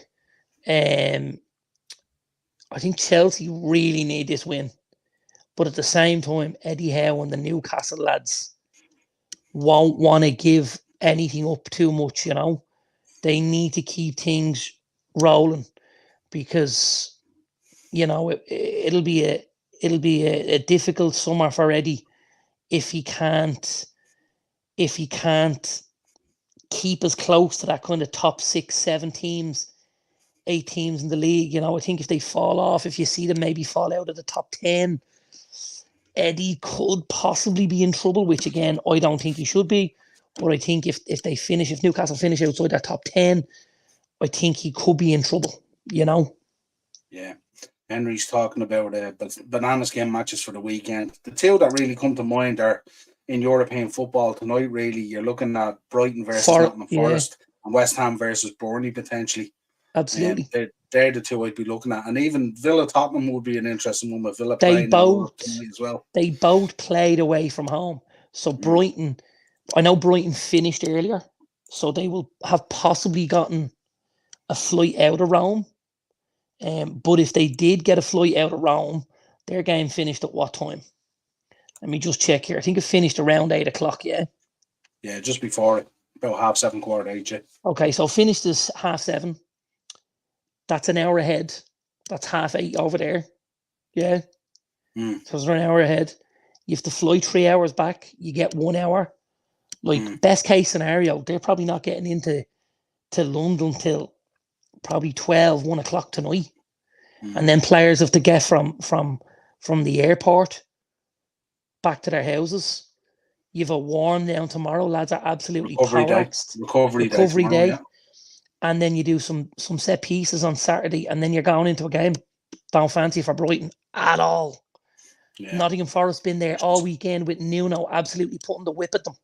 I think Chelsea really need this win. But at the same time, Eddie Howe and the Newcastle lads won't want to give anything up too much, They need to keep things rolling because, it'll be a difficult summer for Eddie if he can't keep us close to that kind of top 6, 7 teams, 8 teams in the league. I think if they fall off, if you see them maybe fall out of the top 10, Eddie could possibly be in trouble, which again, I don't think he should be. But I think if Newcastle finish outside that top 10, I think he could be in trouble, Yeah. Henry's talking about bananas game matches for the weekend. The two that really come to mind are in European football tonight, really. You're looking at Brighton versus Nottingham Forest and West Ham versus Burnley, potentially. Absolutely. They're the two I'd be looking at. And even Villa Tottenham would be an interesting one with Villa playing tonight as well. They both played away from home. So Brighton, I know Brighton finished earlier, so they will have possibly gotten a flight out of Rome. But if they did get a flight out of Rome, their game finished at what time? Let me just check here. I think it finished around 8 o'clock, yeah? Yeah, just before it. About 7:30, 8:15, yeah. Okay, so finished is 7:30. That's an hour ahead. That's 8:30 over there. Yeah? So it's an hour ahead. You have to fly 3 hours back. You get 1 hour. Best case scenario, they're probably not getting into London till probably 1 o'clock tonight. And then players have to get from the airport back to their houses. You have a warm down tomorrow. Lads are absolutely powerxed. Recovery day. Yeah. And then you do some set pieces on Saturday, and then you're going into a game. Don't fancy for Brighton at all. Yeah. Nottingham Forest been there all weekend with Nuno absolutely putting the whip at them.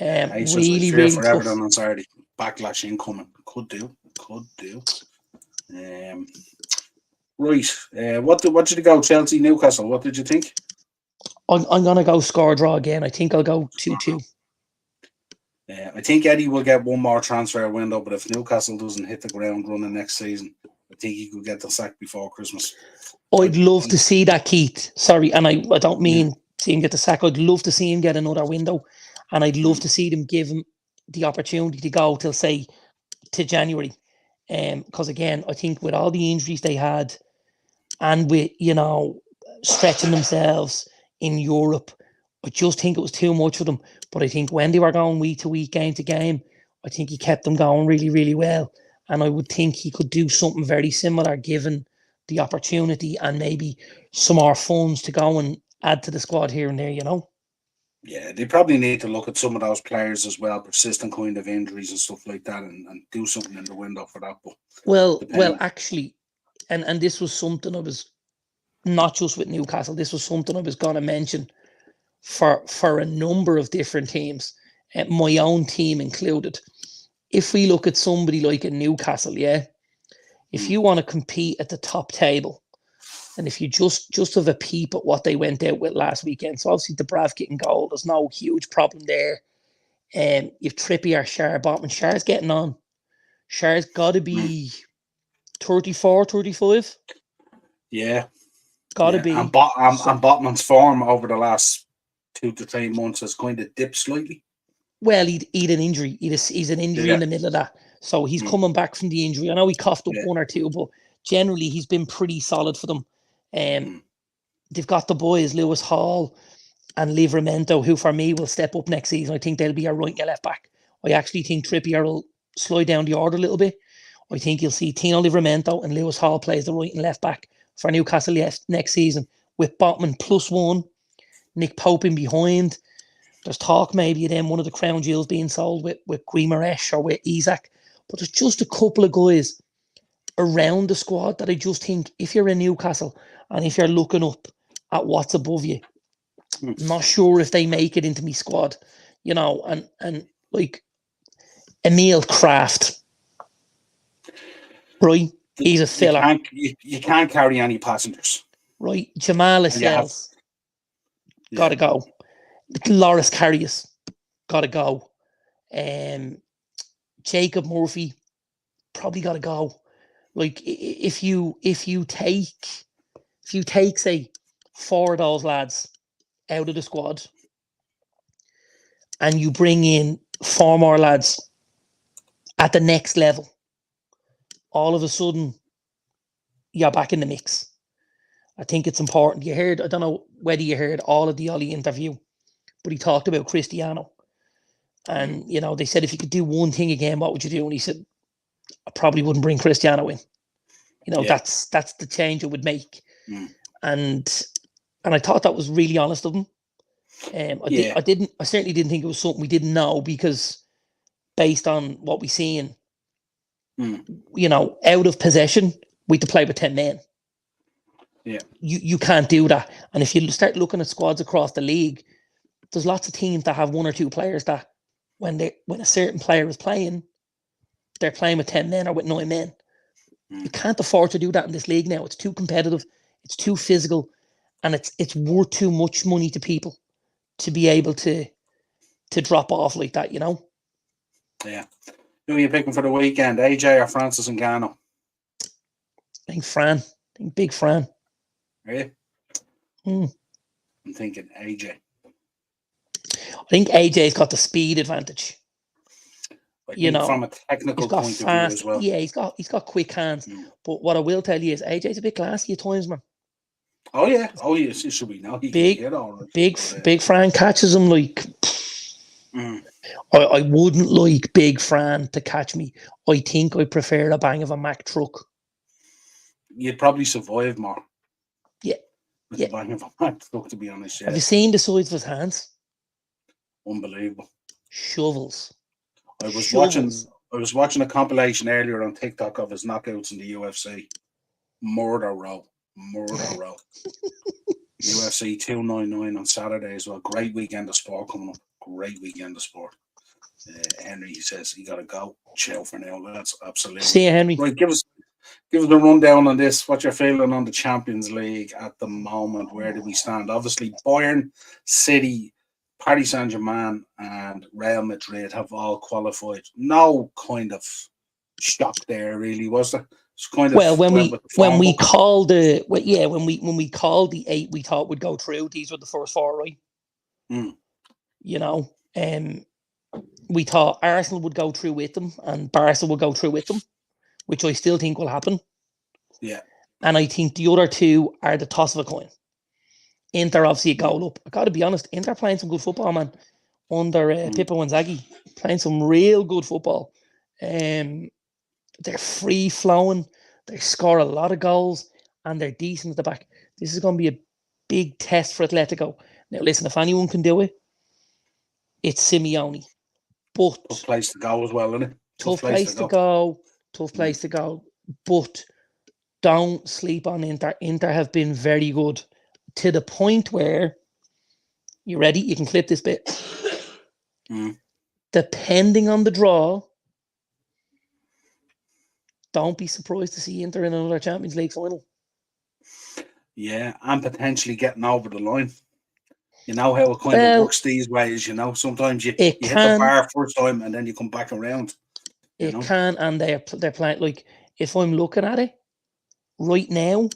Really, really for tough. Everton on Saturday. Backlash incoming. Could do. Right. What did you go? Chelsea, Newcastle. What did you think? I'm going to go score draw again. I think I'll go 2-2. I think Eddie will get one more transfer window, but if Newcastle doesn't hit the ground running next season, I think he could get the sack before Christmas. I'd love to see that, Keith. Sorry, and I don't mean see him get the sack. I'd love to see him get another window, and I'd love to see them give him the opportunity to go till, say, to January. Because again, I think with all the injuries they had, and with stretching themselves in Europe, I just think it was too much for them. But I think when they were going week to week, game to game, I think he kept them going really, really well. And I would think he could do something very similar given the opportunity and maybe some more funds to go and add to the squad here and there, Yeah, they probably need to look at some of those players as well, persistent kind of injuries and stuff like that, and do something in the window for that. But well, actually, and this was something I was, not just with Newcastle, this was something I was going to mention for a number of different teams, my own team included. If we look at somebody like a Newcastle, if you want to compete at the top table, and if you just have a peep at what they went out with last weekend, so obviously Dubravka getting goal, there's no huge problem there. You've Trippier, Schär, Botman. Schär's getting on. Schär's got to be 34, 35. Yeah. Got to be. And Botman's form over the last 2 to 3 months has kind of dipped slightly. Well, he'd an injury. He's an injury in the middle of that. So he's coming back from the injury. I know he coughed up 1 or 2, but generally he's been pretty solid for them. They've got the boys, Lewis Hall and Livramento, who for me will step up next season. I think they'll be a right and a left back. I actually think Trippier will slide down the order a little bit. I think you'll see Tino Livramento and Lewis Hall plays the right and left back for Newcastle next season, with Botman +1, Nick Pope in behind. There's talk maybe of them, one of the crown jewels being sold with Guimaraes or with Isaac. But there's just a couple of guys around the squad that I just think, if you're in Newcastle and if you're looking up at what's above you, I'm not sure if they make it into my squad, and like Emil Kraft, right? He's a filler. You can't carry any passengers. Right. Jamal Lascelles, gotta go. Loris Karius, gotta go. Jacob Murphy probably got to go. Like if you take say 4 of those lads out of the squad and you bring in 4 more lads at the next level, all of a sudden you're back in the mix. I think it's important. I don't know whether you heard all of the Ollie interview, but he talked about Cristiano. And, they said, if you could do one thing again, what would you do? And he said, I probably wouldn't bring Cristiano in. That's the change it would make. And I thought that was really honest of him. I certainly didn't think it was something we didn't know, because based on what we've seen, out of possession, we had to play with 10 men. Yeah. You can't do that. And if you start looking at squads across the league, there's lots of teams that have 1 or 2 players that when a certain player is playing, they're playing with 10 men or with 9 men. You can't afford to do that in this league now. It's too competitive, it's too physical, and it's worth too much money to people to be able to drop off like that, Yeah. Who are you picking for the weekend, AJ or Francis Ngannou? I think Fran. I think big Fran. Really? I'm thinking AJ. I think AJ's got the speed advantage. I think from a technical point of view as well. Yeah, he's got quick hands. But what I will tell you is AJ's a bit classy at times, man. Oh yeah. Should we know? Big Fran catches him like. I wouldn't like Big Fran to catch me. I think I prefer a bang of a Mack truck. You'd probably survive more. Yeah. With a bang of a Mack truck, to be honest. Yeah. Have you seen the size of his hands? Unbelievable. Shovels. I was watching a compilation earlier on TikTok of his knockouts in the UFC. Murder row. UFC 299 on Saturday as well. Great weekend of sport coming up. Great weekend of sport. Henry says he got to go. Chill for now. That's absolutely. See you, Henry. Right, give us a rundown on this. What you're feeling on the Champions League at the moment? Where do we stand? Obviously, Bayern, City, Paris Saint-Germain and Real Madrid have all qualified. No kind of shock there, really, was there? It's kind of when we called the 8 we thought would go through, these were the first 4, right? We thought Arsenal would go through with them and Barca would go through with them, which I still think will happen. Yeah. And I think the other 2 are the toss of a coin. Inter obviously a goal up. I got to be honest, Inter playing some good football, man. Under Pippo Inzaghi, playing some real good football. They're free flowing. They score a lot of goals, and they're decent at the back. This is going to be a big test for Atletico. Now, listen, if anyone can do it, it's Simeone. But tough place to go as well, isn't it? Tough place to go. But don't sleep on Inter. Inter have been very good, to the point where, you ready? You can clip this bit. Depending on the draw, don't be surprised to see Inter in another Champions League final. Yeah, and potentially getting over the line. You know how it kind of works these ways, Sometimes you hit the bar first time and then you come back around. It can, and they're playing, like, if I'm looking at it right now,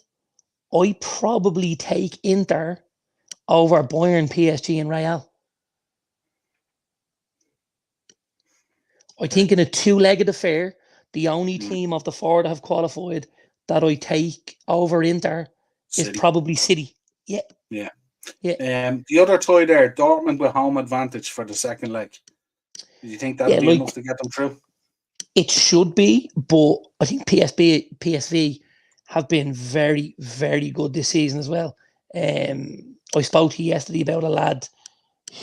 I probably take Inter over Bayern, PSG and Real. I think in a 2-legged affair, the only team of the 4 that have qualified that I take over Inter is probably City. Yeah. The other tie there, Dortmund with home advantage for the second leg. Do you think that'll be enough to get them through? It should be, but I think PSV have been very, very good this season as well. I spoke to you yesterday about a lad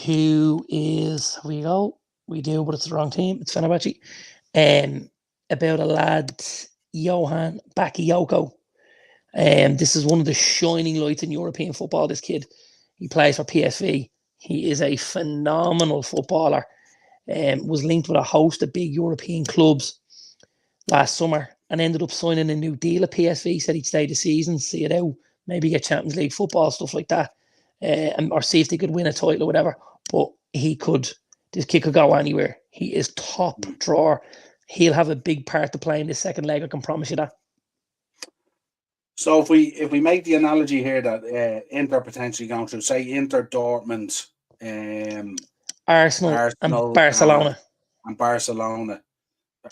who is, we do, but it's the wrong team. It's Fenerbahce. About a lad, Johan Bakayoko. This is one of the shining lights in European football, this kid. He plays for PSV. He is a phenomenal footballer. Was linked with a host of big European clubs last summer and ended up signing a new deal at PSV. Said he'd stay the season, see it out, maybe get Champions League football, stuff like that, or see if they could win a title or whatever. But he could This kid could go anywhere. He is top drawer. He'll have a big part to play in this second leg. I can promise you that. So if we make the analogy here that Inter potentially going through, say Inter, Dortmund, Arsenal and Barcelona. And Barcelona.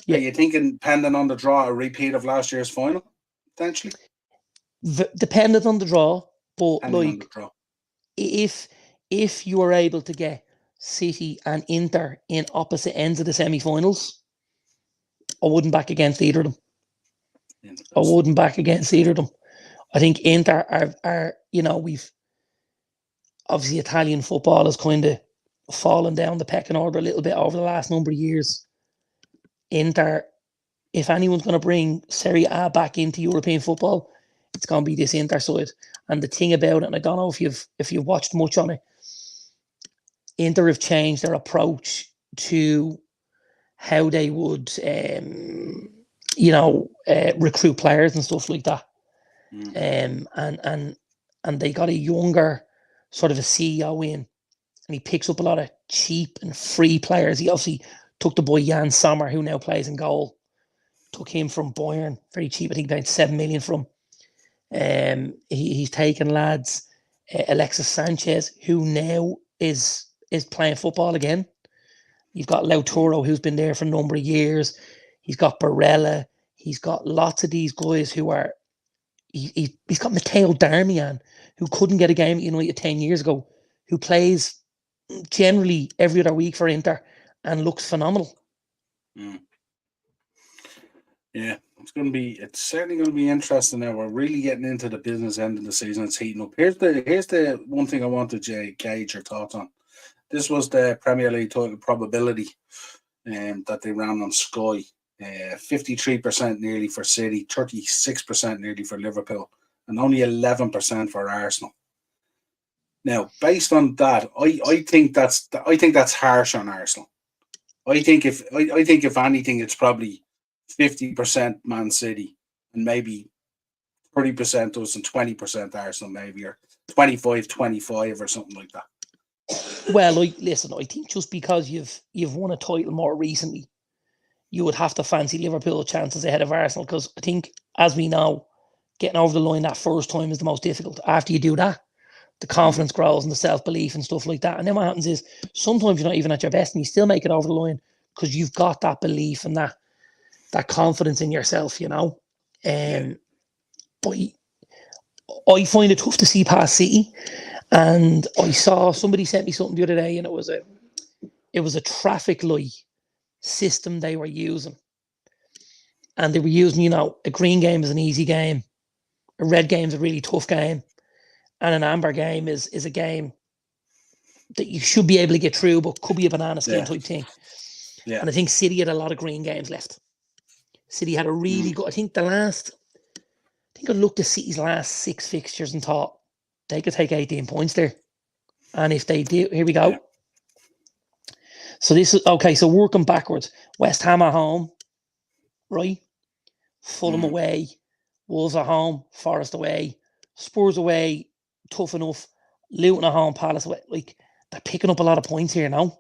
Yeah. Are you thinking, depending on the draw, a repeat of last year's final, potentially? Dependent on the draw, but Depending like, on the draw. If you are able to get City and Inter in opposite ends of the semi-finals, I wouldn't back against either of them. I wouldn't back against either of them. I think Inter are we've obviously Italian football has kind of fallen down the pecking order a little bit over the last number of years. Inter, if anyone's going to bring Serie A back into European football, it's going to be this Inter side. And the thing about it, and I don't know if you've watched much on it, Inter have changed their approach to how they would, recruit players and stuff like that. And they got a younger sort of a CEO in, and he picks up a lot of cheap and free players. He obviously took the boy Jan Sommer, who now plays in goal. Took him from Bayern, very cheap. I think paid 7 million from. He's taken lads, Alexis Sanchez, who now is playing football again. You've got Lautaro, who's been there for a number of years. He's got Barella. He's got lots of these guys who are. He's got Matteo Darmian, who couldn't get a game at United 10 years ago, who plays generally every other week for Inter and looks phenomenal. Yeah, it's certainly going to be interesting now. We're really getting into the business end of the season. It's heating up. Here's the one thing I wanted to gauge your thoughts on. This was the Premier League title probability that they ran on Sky. 53% nearly for City, 36% nearly for Liverpool, and only 11% for Arsenal. Now, based on that, I think that's harsh on Arsenal. I think if anything, it's probably 50% Man City and maybe 30% us and 20% Arsenal, maybe, or 25-25 or something like that. Well, listen, I think just because you've won a title more recently, you would have to fancy Liverpool chances ahead of Arsenal, because I think, as we know, getting over the line that first time is the most difficult. After you do that, the confidence grows and the self-belief and stuff like that. And then what happens is sometimes you're not even at your best and you still make it over the line because you've got that belief and that confidence in yourself, But I find it tough to see past City. And I saw somebody sent me something the other day, and it was a traffic light system they were using. And they were using, a green game is an easy game, a red game is a really tough game, and an amber game is a game that you should be able to get through, but could be a banana skin type thing. Yeah. And I think City had a lot of green games left. City had a really good, I think I looked at City's last 6 fixtures and thought they could take 18 points there. And if they do, here we go. Yeah. So this is, okay, so working backwards. West Ham at home, right? Fulham away, Wolves at home, Forest away, Spurs away, tough enough. Luton at home, Palace away. Like, they're picking up a lot of points here now.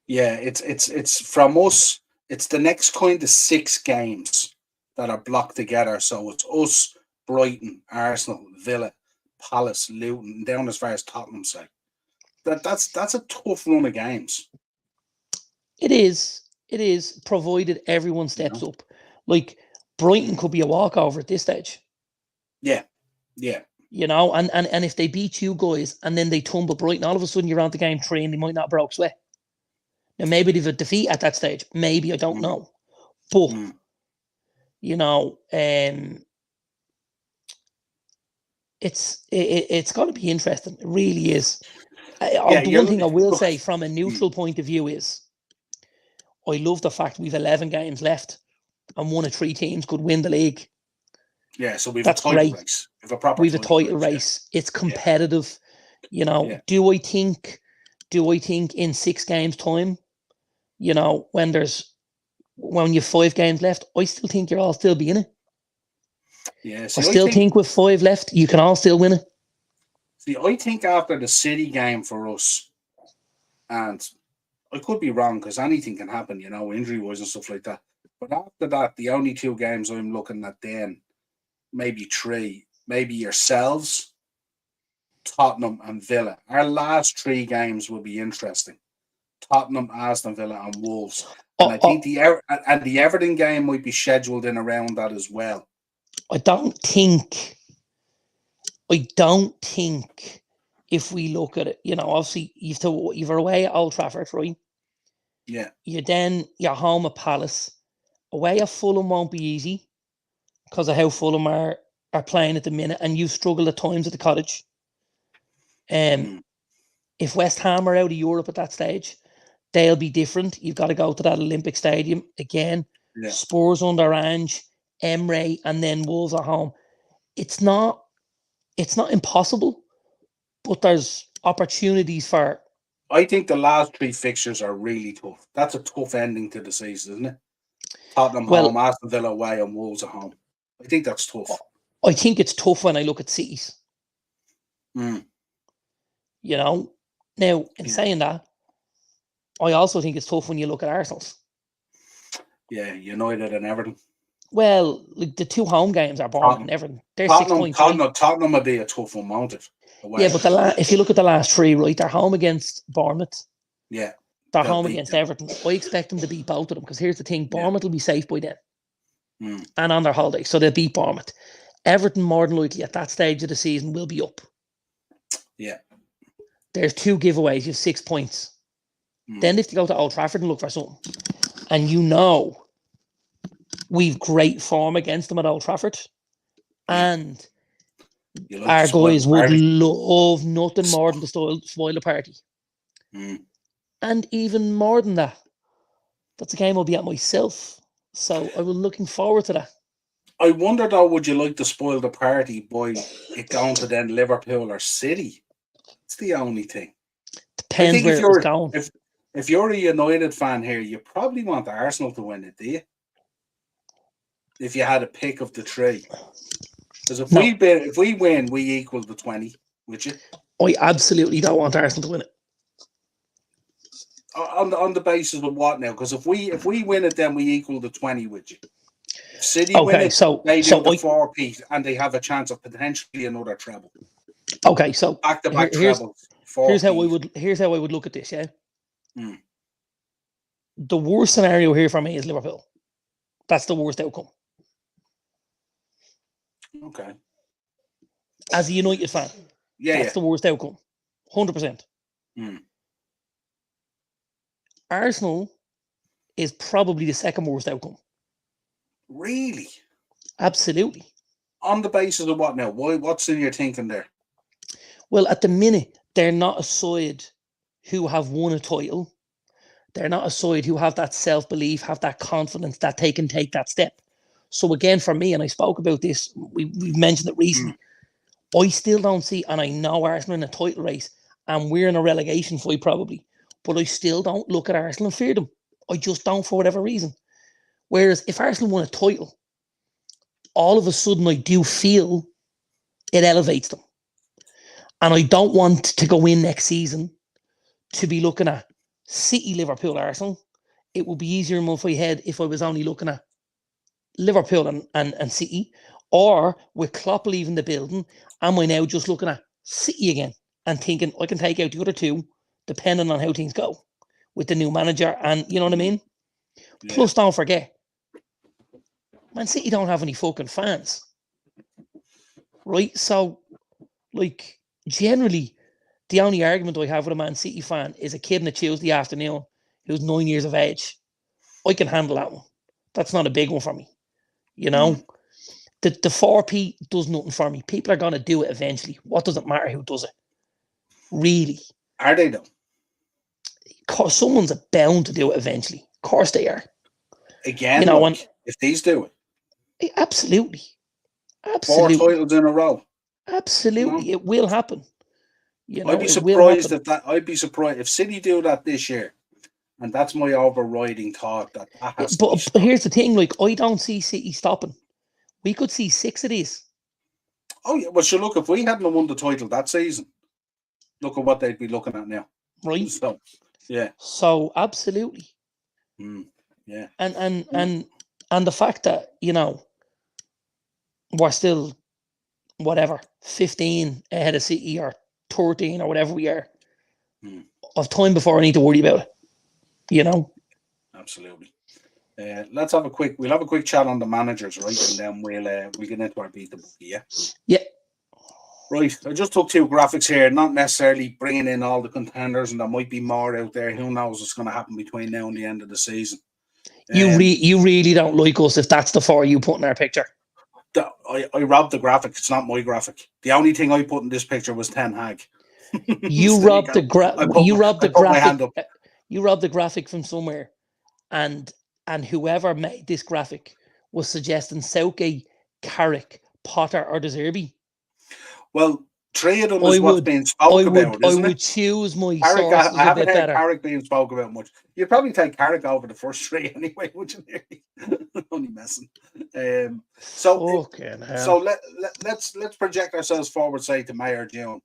Yeah, it's from us. It's the next kind of 6 games that are blocked together. So it's us, Brighton, Arsenal, Villa, Palace, Luton, down as far as Tottenham side. That's a tough run of games. It is, provided everyone steps up. Like, Brighton could be a walkover at this stage. Yeah. And if they beat you guys and then they tumble Brighton, all of a sudden you're on to game 3 and they might not broke sweat. Now, maybe they've a defeat at that stage. Maybe, I don't know. But, it's going to be interesting. It really is. The one thing I will say from a neutral point of view is I love the fact we've 11 games left and one of 3 teams could win the league. Yeah, so we've a title race. We've a title race. Yeah. It's competitive. Do I think in 6 games time, when you've 5 games left, I still think you're all still be in it. Yeah, I still think with 5 left, you can all still win it. See, I think after the City game for us, and I could be wrong because anything can happen, injury-wise and stuff like that. But after that, the only 2 games I'm looking at then, maybe 3, maybe yourselves, Tottenham and Villa. Our last 3 games will be interesting. Tottenham, Aston Villa and Wolves. And I think the Everton game might be scheduled in around that as well. I don't think if we look at it, obviously you're away at Old Trafford, right? Yeah. You're home at Palace. Away at Fulham won't be easy because of how Fulham are playing at the minute, and you struggle at times at the Cottage. If West Ham are out of Europe at that stage, they'll be different. You've got to go to that Olympic Stadium again. Yeah. Spurs under Ange, Emre, and then Wolves at home. It's not impossible, but there's opportunities for. I think the last 3 fixtures are really tough. That's a tough ending to the season, isn't it? Tottenham home, Aston Villa away, and Wolves at home. I think that's tough. I think it's tough when I look at Cities. Now, in saying that, I also think it's tough when you look at Arsenal's. Yeah, United and Everton. Well, like the 2 home games are Bournemouth and Everton. They're 6 points. Tottenham would be a tough one mounted. Away. Yeah, but if you look at the last 3, right, they're home against Bournemouth. Yeah. They're home against Everton. I expect them to beat both of them because here's the thing, Bournemouth will be safe by then. And on their holiday, so they'll beat Bournemouth. Everton, more than likely, at that stage of the season, will be up. Yeah. There's 2 giveaways, you have 6 points. Then if you go to Old Trafford and look for something, and we've great form against them at Old Trafford, and our guys would love nothing more than to spoil the party. And even more than that, that's a game I'll be at myself. So I was looking forward to that. I wonder though, would you like to spoil the party by it going to then Liverpool or City? It's the only thing. Depends where it's going. If you're a United fan here, you probably want Arsenal to win it, do you? If you had a pick of the 3. Because if we win, we equal the 20, would you? I absolutely don't want Arsenal to win it. On the basis of what now? Because if we win it, then we equal the 20, would you? If City win it, they do the 4-piece, and they have a chance of potentially another treble. Okay, so back-to-back trebles. Here's how I would look at this. Yeah. The worst scenario here for me is Liverpool. That's the worst outcome. Okay. As a United fan, that's the worst outcome. 100%. Arsenal is probably the second worst outcome. Really? Absolutely. On the basis of what now? What's in your thinking there? Well, at the minute, they're not a side who have won a title. They're not a side who have that self-belief, have that confidence that they can take that step. So again, for me, and I spoke about this, we've mentioned it recently, I still don't see, and I know Arsenal in a title race, and we're in a relegation fight probably, but I still don't look at Arsenal and fear them. I just don't for whatever reason. Whereas if Arsenal won a title, all of a sudden I do feel it elevates them. And I don't want to go in next season to be looking at City, Liverpool, Arsenal. It would be easier in my head if I was only looking at Liverpool and City, or with Klopp leaving the building, am I now just looking at City again and thinking I can take out the other 2 depending on how things go with the new manager, and you know what I mean? Yeah. Plus, don't forget, Man City don't have any fucking fans, right? So, like, generally, the only argument I have with a Man City fan is a kid on a Tuesday afternoon who's 9 years of age. I can handle that one. That's not a big one for me. The 4P does nothing for me. People are going to do it eventually. What does it matter who does it? Really? Are they though? Someone's bound to do it eventually. Of course they are. Again, if these do it. Absolutely. 4 titles in a row. Absolutely. It will happen. I'd be surprised I'd be surprised if City do that this year. And that's my overriding thought. That has to be but here's the thing, like, I don't see City stopping. We could see 6 of these. Oh, yeah. Well, look, if we hadn't won the title that season, look at what they'd be looking at now. Right. So, Yeah. So absolutely. Yeah. And the fact that, you know, we're still whatever 15 ahead of City or 13 or whatever we are of time before I need to worry about it. You know. Absolutely. We'll have a quick chat on the managers, right, and then we'll get into our beat the bookie. Yeah. Yeah. Right. I just took two graphics here, not necessarily bringing in all the contenders, and there might be more out there. Who knows what's going to happen between now and the end of the season? You really don't like us if that's the four you put in our picture. I robbed the graphic. It's not my graphic. The only thing I put in this picture was Ten Hag. You So robbed the graphic. You robbed the graphic from somewhere, and whoever made this graphic was suggesting Southgate, Carrick, Potter, or De Zerbi. Well, three of them is what's being spoke about, isn't it? I would choose my Carrick, sources I a haven't bit heard better. Carrick being spoke about much. You'd probably take Carrick over the first three anyway, would you? Only messing. So let's project ourselves forward, say to May or June.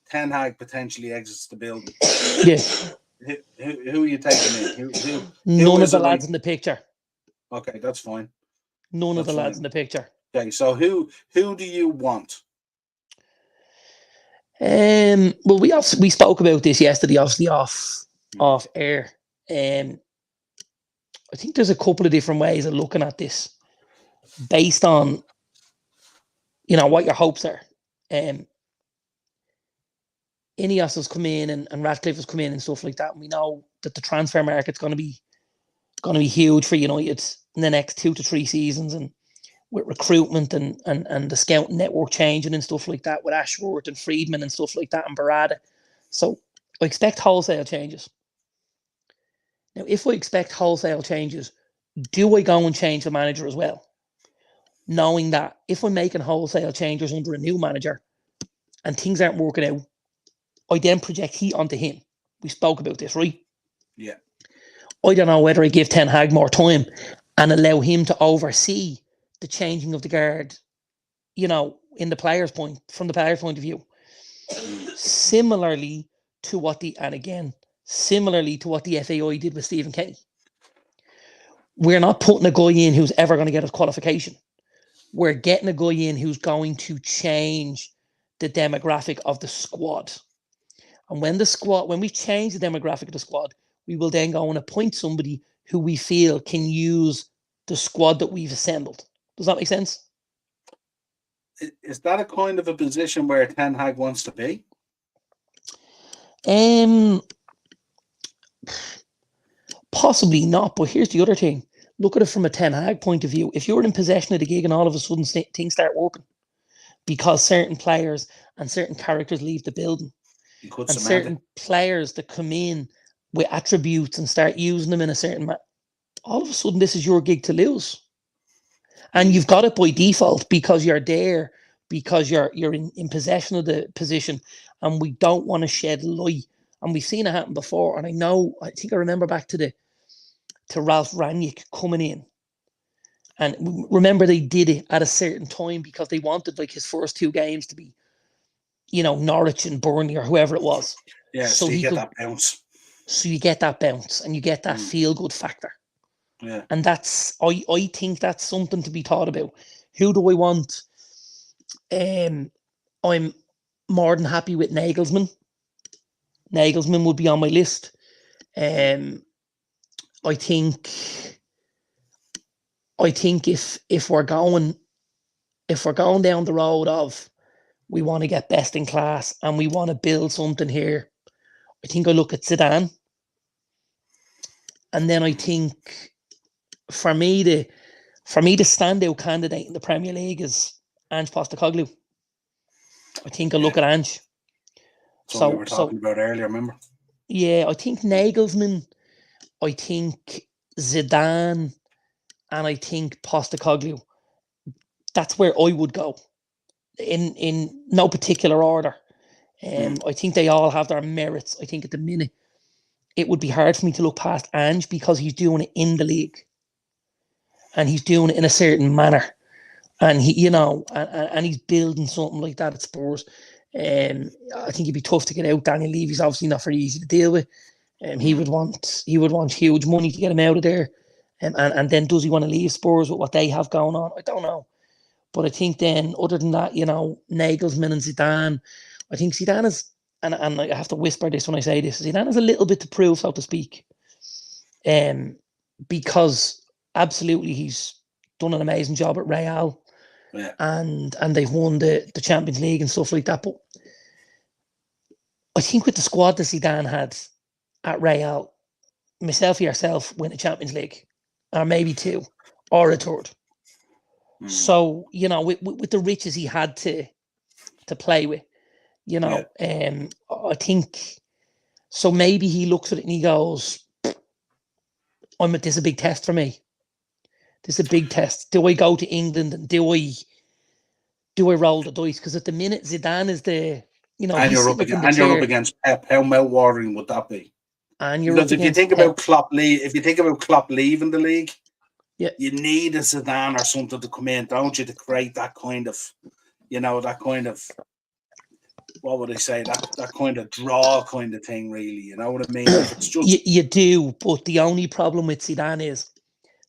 Ten Hag potentially exits the building. Yes. Who are you taking in? None of the lads in the picture. Okay, that's fine. None of the lads in the picture. Okay, so who do you want? Well, we spoke about this yesterday, obviously off air. I think there's a couple of different ways of looking at this, based on, you know, what your hopes are. Ineos has come in and Ratcliffe has come in and stuff like that, and we know that the transfer market's going to be huge for United in the next 2 to 3 seasons, and with recruitment and the scout network changing and stuff like that, with Ashworth and Friedman and stuff like that, and Barada. So I expect wholesale changes. Now, if I expect wholesale changes, do I go and change the manager as well? Knowing that if I'm making wholesale changes under a new manager and things aren't working out, I then project heat onto him. We spoke about this, right? Yeah. I don't know whether I give Ten Hag more time and allow him to oversee the changing of the guard, you know, from the player's point of view. Similarly to what the FAI did with Stephen Kenny. We're not putting a guy in who's ever going to get his qualification. We're getting a guy in who's going to change the demographic of the squad. And when we change the demographic of the squad, we will then go and appoint somebody who we feel can use the squad that we've assembled. Does that make sense? Is that a kind of a position where Ten Hag wants to be? Possibly not, but here's the other thing. Look at it from a Ten Hag point of view. If you're in possession of the gig and all of a sudden things start working because certain players and certain characters leave the building, and certain players that come in with attributes and start using them in a certain manner, all of a sudden this is your gig to lose. And you've got it by default because you're there, because you're in possession of the position, and we don't want to shed light. And we've seen it happen before. And I think I remember back to Ralph Rangnick coming in. And remember, they did it at a certain time because they wanted like his first 2 games to be, you know, Norwich and Burnley or whoever it was. Yeah, so you get that bounce. So you get that bounce and you get that feel-good factor. Yeah. And I think that's something to be thought about. Who do I want? I'm more than happy with Nagelsmann. Nagelsmann would be on my list. I think if we're going down the road of we want to get best in class and we want to build something here, I think I look at Zidane. And then I think for me the standout candidate in the Premier League is Ange Postecoglou. I think I look at Ange. So we were talking about earlier, remember? Yeah, I think Nagelsmann, I think Zidane, and I think Postecoglou. That's where I would go, in no particular order. I think they all have their merits. I think at the minute it would be hard for me to look past Ange because he's doing it in the league, and he's doing it in a certain manner, and he, you know, and he's building something like that at Spurs. I think it'd be tough to get out. Daniel Levy's obviously not very easy to deal with. He would want huge money to get him out of there. And then does he want to leave Spurs with what they have going on? I don't know. But I think then, other than that, Nagelsmann and Zidane, I think Zidane is, and I have to whisper this when I say this, Zidane is a little bit to prove, so to speak. Because absolutely he's done an amazing job at Real. Yeah. And they've won the Champions League and stuff like that. But I think with the squad that Zidane had at Real, myself or yourself win a Champions League, or maybe two, or a third. So, with the riches he had to play with, I think, so maybe he looks at it and he goes, this is a big test for me. This is a big test. Do I go to England and do I roll the dice? Because at the minute, Zidane is the, and you're up against Pep. How mouth-watering would that be? And you're because if you think about Klopp leaving the league, yeah, you need a Zidane or something to come in, don't you, to create that kind of, what would I say, that kind of draw kind of thing, really. You know what I mean? It's just you do, but the only problem with Zidane is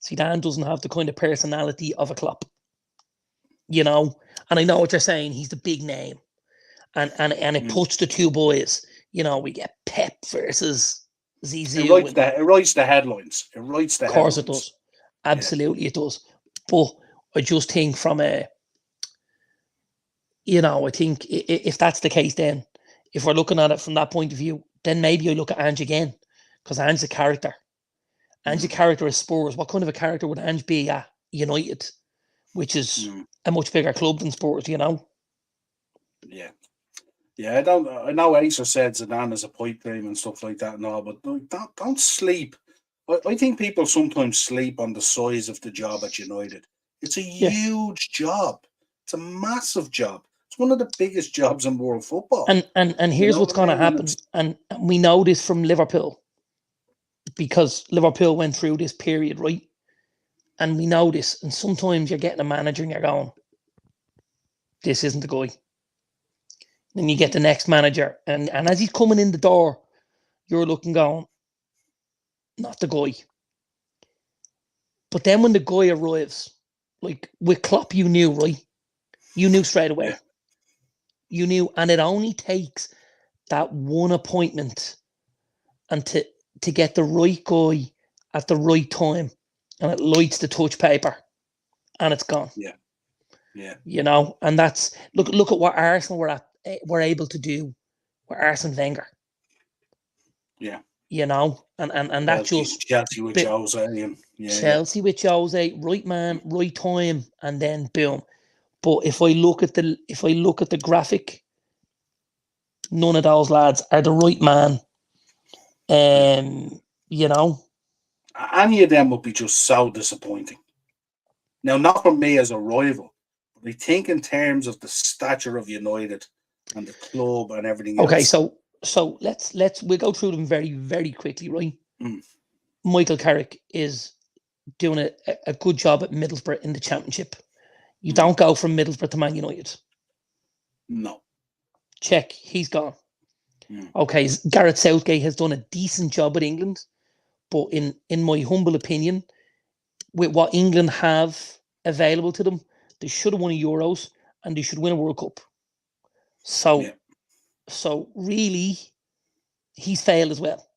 Zidane doesn't have the kind of personality of a Klopp. And I know what you're saying. He's the big name, and it puts the two boys. We get Pep versus Zizou. It writes the headlines. Of course it does. Absolutely, it does. But I just think from I think if that's the case, then if we're looking at it from that point of view, then maybe I look at Ange again, because Ange's a character. Ange's a character at Spurs. What kind of a character would Ange be at United, which is a much bigger club than Spurs, Yeah. Yeah, I know Acer said Zidane is a pipe dream and stuff like that and all, but don't sleep. I think people sometimes sleep on the size of the job at United. It's a huge job. It's a massive job. It's one of the biggest jobs in world football. And here's what's going to happen. And we know this from Liverpool, because Liverpool went through this period, right? And we know this. And sometimes you're getting a manager and you're going, this isn't the guy. Then you get the next manager. And as he's coming in the door, you're looking going, not the guy. But then when the guy arrives, like with Klopp, you knew, right? You knew straight away. Yeah. You knew, and it only takes that one appointment and to get the right guy at the right time, and it lights the touch paper, and it's gone. Yeah. Yeah. And that's look at what Arsenal were able to do with Arsene Wenger. Yeah. And that just Chelsea with Jose. Chelsea with Jose, right man, right time, and then boom. But if I look at the graphic, none of those lads are the right man. Any of them would be just so disappointing. Now, not for me as a rival, but I think in terms of the stature of United and the club and everything else. Okay, so we'll go through them very, very quickly, right? Michael Carrick is doing a good job at Middlesbrough in the Championship. You don't go from Middlesbrough to Man United. No. Check, he's gone. Okay, Gareth Southgate has done a decent job at England, but in my humble opinion, with what England have available to them, they should have won a Euros and they should win a World Cup. So really, he's failed as well,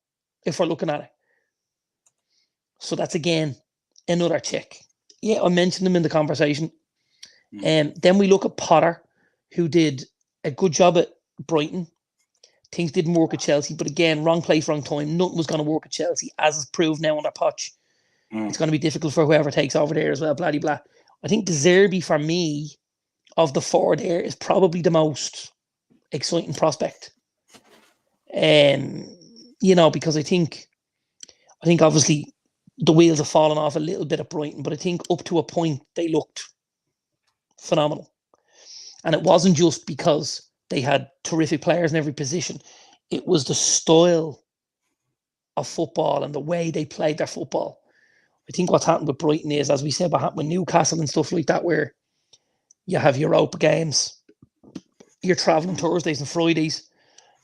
if we're looking at it. So that's, again, another check. Yeah, I mentioned him in the conversation. Then we look at Potter, who did a good job at Brighton. Things didn't work at Chelsea, but again, wrong place, wrong time. Nothing was going to work at Chelsea, as is proved now under Poch. It's going to be difficult for whoever takes over there as well, blah, blah, blah. I think De Zerbi, for me, of the four there, is probably the most exciting prospect. Because I think obviously the wheels have fallen off a little bit at Brighton, but I think up to a point they looked phenomenal. And it wasn't just because they had terrific players in every position. It was the style of football and the way they played their football. I think what's happened with Brighton is, as we said, what happened with Newcastle and stuff like that, where you have Europa games, you're travelling Thursdays and Fridays,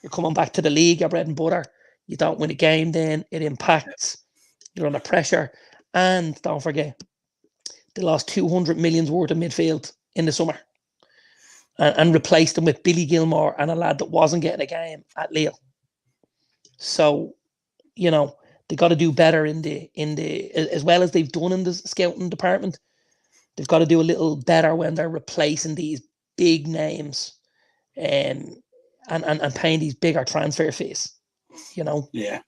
you're coming back to the league, your bread and butter, You don't win a game, then it impacts. You're under pressure. And don't forget, they lost 200 million worth of midfield in the summer and replaced them with Billy Gilmore and a lad that wasn't getting a game at Lille. So, you know, they got to do better in the as well as they've done in the scouting department. They've got to do a little better when they're replacing these big names and paying these bigger transfer fees. You know. Yeah.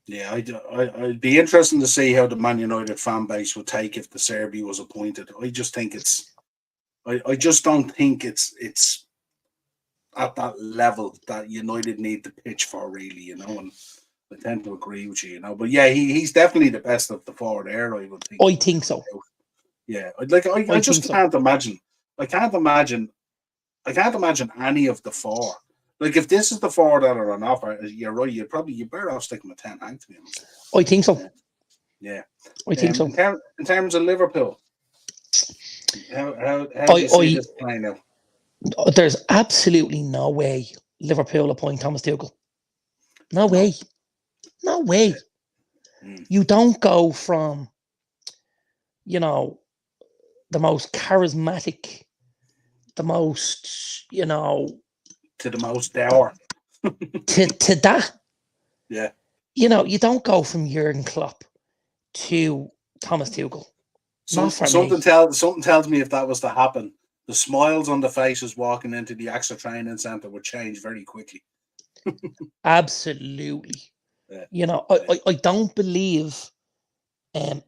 Yeah, I'd be interesting to see how the Man United fan base would take if the Serbi was appointed. I just think I just don't think it's at that level that United need to pitch for, really, you know, and I tend to agree with you, you know. But yeah, he's definitely the best of the four there, I would think. I think so. Yeah, I just can't imagine. I can't imagine any of the four. Like, if this is the four that are on offer, you're right. You're better off sticking with Ten Hag, to be honest. I think so. Yeah, I think so. In terms of Liverpool, how do you see this playing out? There's absolutely no way Liverpool appoint Thomas Tuchel. No way. No way. You don't go from, you know, the most charismatic, the most, you know, to the most dour. to that. Yeah. You know, you don't go from Jurgen Klopp to Thomas Tuchel. Something tells me if that was to happen, the smiles on the faces walking into the AXA training centre would change very quickly. Absolutely. Yeah. You know, I don't believe the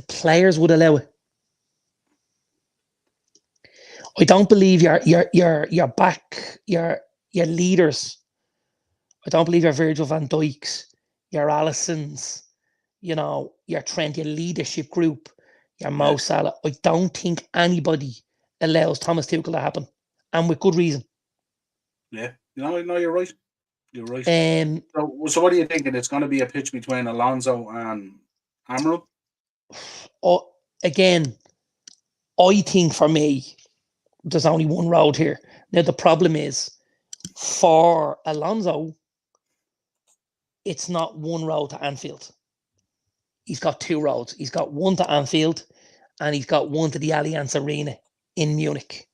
players would allow it. I don't believe your leaders. I don't believe your Virgil van Dijks, your Alissons, you know, your Trent, your leadership group, your Mo Salah. I don't think anybody allows Thomas Tuchel to happen, and with good reason. Yeah, no, you're right. You're right. So what are you thinking? It's going to be a pitch between Alonso and Amaral? Again, I think for me, there's only one road here. Now, the problem is, for Alonso, it's not one road to Anfield. He's got two roads. He's got one to Anfield, and he's got one to the Allianz Arena in Munich.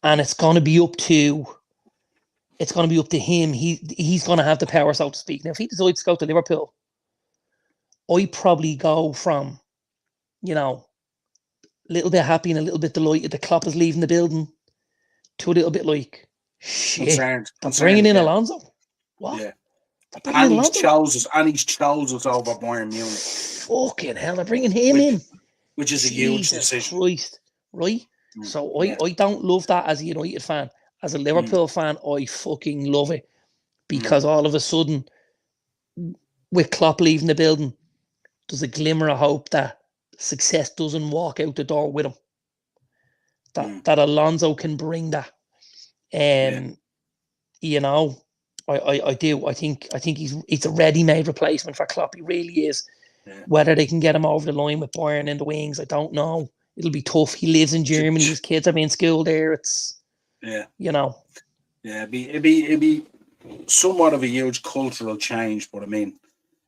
And it's going to be up to him. He's going to have the power, so to speak. Now, if he decides to go to Liverpool, I probably go from, you know, a little bit happy and a little bit delighted that Klopp is leaving the building to a little bit like, shit, they're bringing in Alonso. What? Yeah. And he's chose us over Bayern Munich. Fucking hell, they're bringing him in. Which is a huge decision. Christ, right? So I don't love that as a United fan. As a Liverpool fan, I fucking love it. Because all of a sudden, with Klopp leaving the building, there's a glimmer of hope that success doesn't walk out the door with him. That Alonso can bring that. You know, I do. I think it's a ready-made replacement for Klopp. He really is. Yeah. Whether they can get him over the line with Bayern in the wings, I don't know. It'll be tough. He lives in Germany. His kids are being schooled there. It's you know. Yeah, it'd be somewhat of a huge cultural change, but I mean,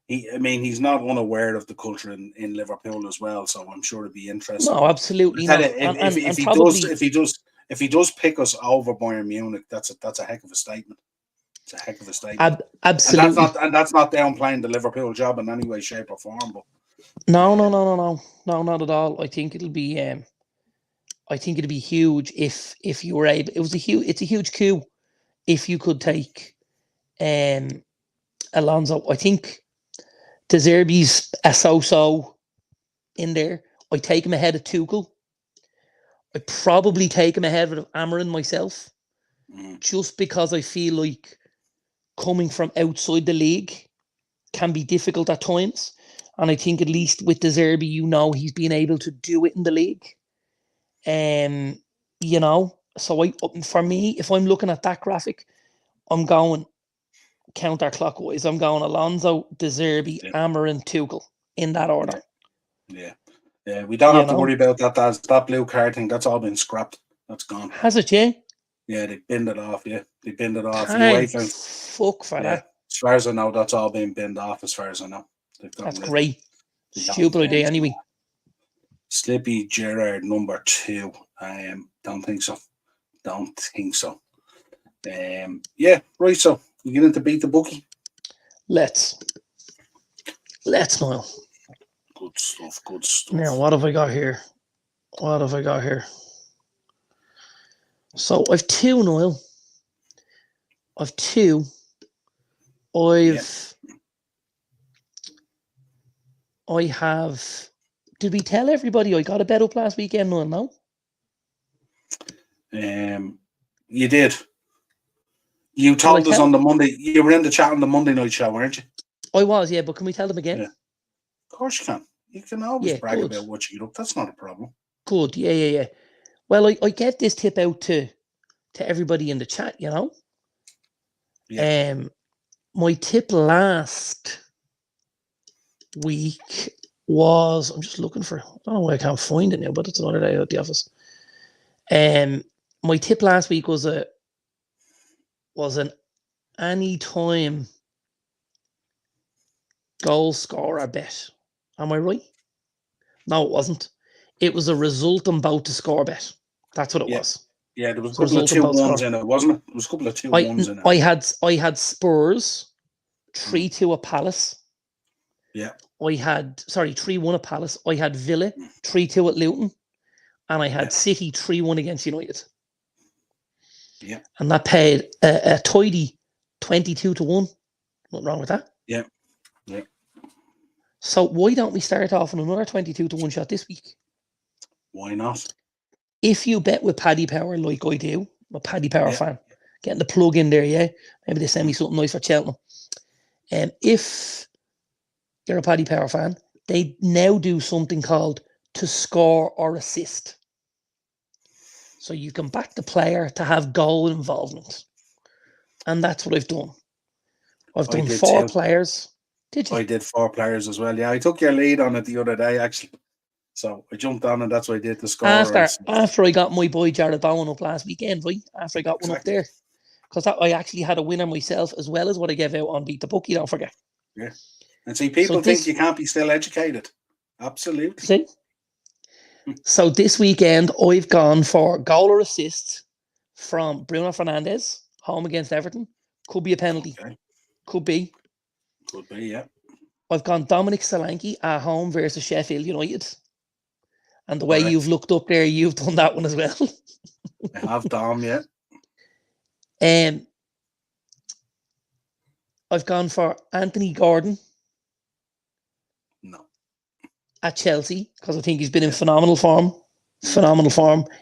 he's not unaware of the culture in Liverpool as well, so I'm sure it'd be interesting. No, absolutely not. If he does pick us over Bayern Munich, that's a heck of a statement. It's a heck of a statement. Absolutely. And that's not downplaying the Liverpool job in any way, shape, or form. But no, not at all. I think it'll be huge if you were able. It's a huge coup if you could take Alonso. I think De Zerbi's a so-so in there. I take him ahead of Tuchel. I probably take him ahead of Amarin myself, just because I feel like coming from outside the league can be difficult at times. And I think at least with De Zerbi, you know, he's been able to do it in the league. You know, so for me, if I'm looking at that graphic, I'm going counterclockwise. I'm going Alonso, De Zerbi, Amarin, Tuchel in that order. Yeah. We don't have to worry about that. That blue card thing, that's all been scrapped. That's gone. Has it, yeah? Yeah, they binned it off. Yeah, they binned it off. Thanks fuck for that. As far as I know, that's all been binned off. As far as I know, they've gotten That's rid great. of it. Stupid idea, anyway. Slippy Gerrard number 2. Don't think so. Yeah, right. So we get into beat the bookie. Let's Niall. Good stuff. Now, what have I got here? So I've 2, Niall. I've 2. I have. Did we tell everybody I got a bet up last weekend, Niall? No. You did. You told us on the Monday. You were in the chat on the Monday night show, weren't you? I was, yeah. But can we tell them again? Yeah. Of course you can. You can always brag about what you get up. That's not a problem. Good. Yeah. Well, I get this tip out to everybody in the chat, you know. Yeah. My tip last week was, I'm just looking for, I don't know why I can't find it now, but it's another day at the office. My tip last week was an anytime goal scorer bet. Am I right? No, it wasn't. It was a result I'm about to score bet. That's what it was. Yeah, there was a couple of 2-1s in it, wasn't it? There was a couple of 2-1s in it. I had Spurs 3-2 at Palace. Yeah. I had 3-1 at Palace. I had Villa 3-2 at Luton, and I had City 3-1 against United. Yeah. And that paid a tidy 22-1. Nothing wrong with that. Yeah. So why don't we start off on another 22-1 shot this week? Why not? If you bet with Paddy Power like I do, I'm a Paddy Power fan. Getting the plug in there, yeah. Maybe they send me something nice for Cheltenham. If you're a Paddy Power fan, they now do something called to score or assist. So you can back the player to have goal involvement. And that's what I've done. I've done 4 players. Did you? I did 4 players as well. Yeah, I took your lead on it the other day, actually. So I jumped on and that's what I did, the score. After I got my boy Jared Bowen up last weekend, right? After I got one up there. Because I actually had a winner myself as well as what I gave out on Beat the Bookie, don't forget. Yeah. And see, people think you can't be still educated. Absolutely. See? So this weekend, I've gone for goal or assist from Bruno Fernandes, home against Everton. Could be a penalty. Okay. Could be, yeah. I've gone Dominic Solanke at home versus Sheffield United. And the way you've looked up there, you've done that one as well. I have Dom, yeah. I've gone for Anthony Gordon. No. At Chelsea, because I think he's been in phenomenal form.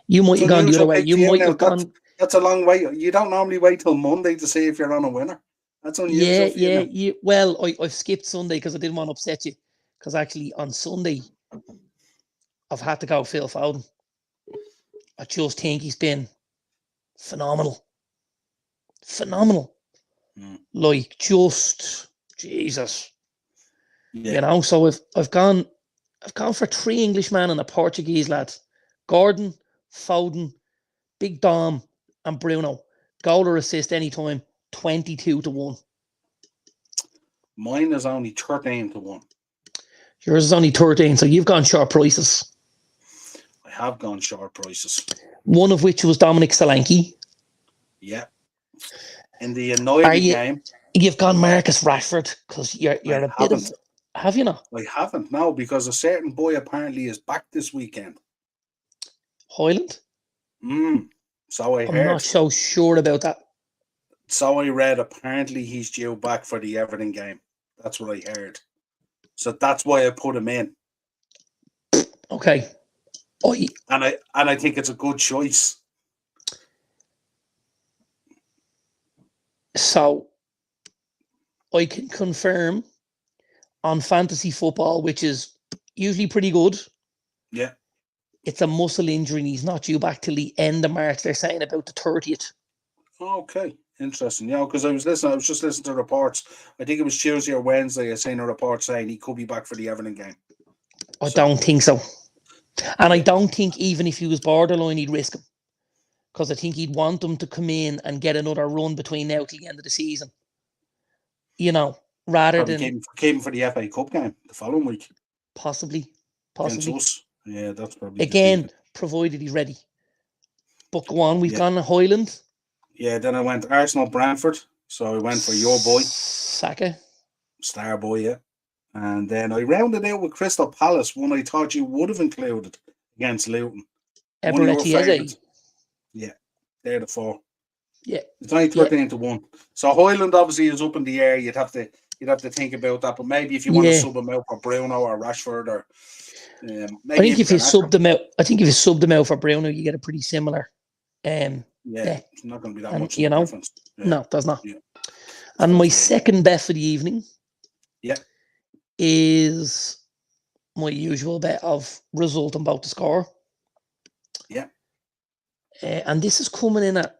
You might have gone the other way. You might have gone. That's a long way. You don't normally wait till Monday to see if you're on a winner. That's unusual. Yeah. Well, I've skipped Sunday because I didn't want to upset you. Because actually on Sunday, I've had to go Phil Foden. I just think he's been phenomenal. Like, just Jesus. Yeah. You know, so I've gone for 3 Englishmen and a Portuguese lad. Gordon, Foden, Big Dom, and Bruno. Goal or assist anytime, 22-1. Mine is only 13-1. Yours is only 13, so you've gone short prices. I have gone short prices. One of which was Dominic Solanke. Yeah. In the annoying game. You've gone Marcus Rashford because you're a bit of. Have you not? I haven't, no, because a certain boy apparently is back this weekend. Hoyland? So I heard. I'm not so sure about that. So I read apparently he's due back for the Everton game. That's what I heard. So that's why I put him in. Okay. And I think it's a good choice. So I can confirm on fantasy football, which is usually pretty good. Yeah. It's a muscle injury and he's not due back till the end of March. They're saying about the 30th. Okay. Interesting. Yeah, because I was just listening to reports. I think it was Tuesday or Wednesday. I seen a report saying he could be back for the Everton game. I don't think so. And I don't think even if he was borderline, he'd risk him. because I think he'd want them to come in and get another run between now till the end of the season. You know, rather Probably than came for the FA Cup game the following week possibly. against us. Yeah, that's probably Again, provided he's ready. But go on, we've Yeah. gone to Highland. Yeah, then I went Arsenal Brentford. So I went for your boy, Saka. Star Boy, yeah. And then I rounded out with Crystal Palace, one I thought you would have included against Luton. One of your Eberechi Eze. favourites. Yeah, they're the four. Yeah. It's only 13-1. So Highland obviously is up in the air. You'd have to think about that. But maybe if you want to sub them out for Bruno or Rashford or maybe I think if you sub them out for Bruno, you get a pretty similar. Yeah, it's not going to be that much difference. Yeah. No, there's not. Yeah. And my second bet for the evening, is my usual bet of result and about to score. Yeah. And this is coming in at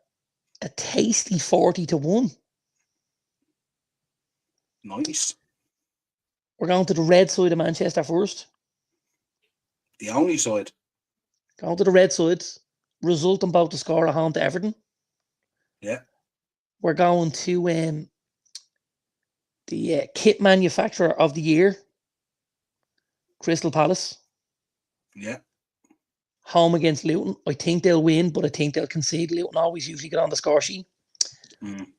a tasty 40-1. Nice. We're going to the red side of Manchester first. The only side. Going to the red side. Result and about to score at home to Everton. Yeah. We're going to the kit manufacturer of the year, Crystal Palace. Yeah. Home against Luton. I think they'll win, but I think they'll concede. Luton always usually get on the score sheet. And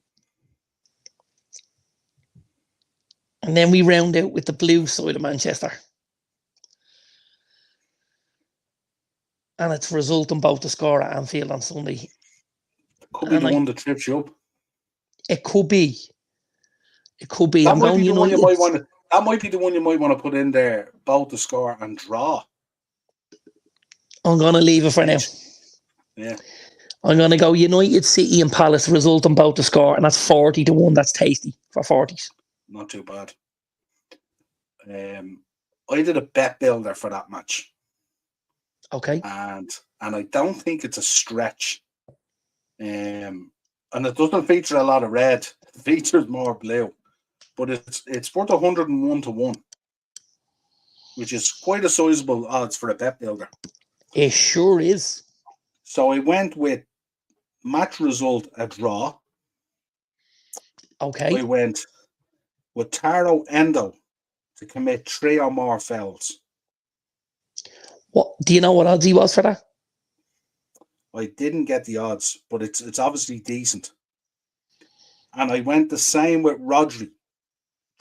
then we round out with the blue side of Manchester. And it's result and both to score at Anfield on Sunday. Could be the one that trips you up. It could be. It could be. That might be the one you might want to. That might be the one you might want to put in there. Both to score and draw. I'm gonna leave it for now. Yeah. I'm gonna go United, City, and Palace result and both to score, and that's 40-1. That's tasty for 40s. Not too bad. I did a bet builder for that match. Okay. And I don't think it's a stretch. And it doesn't feature a lot of red. It features more blue. But it's worth 101-1, which is quite a sizable odds for a bet builder. It sure is. So I went with match result a draw. Okay. I went with Taro Endo to commit 3 or more fouls. What do you know what odds he was for that? I didn't get the odds, but it's obviously decent. And I went the same with Rodri,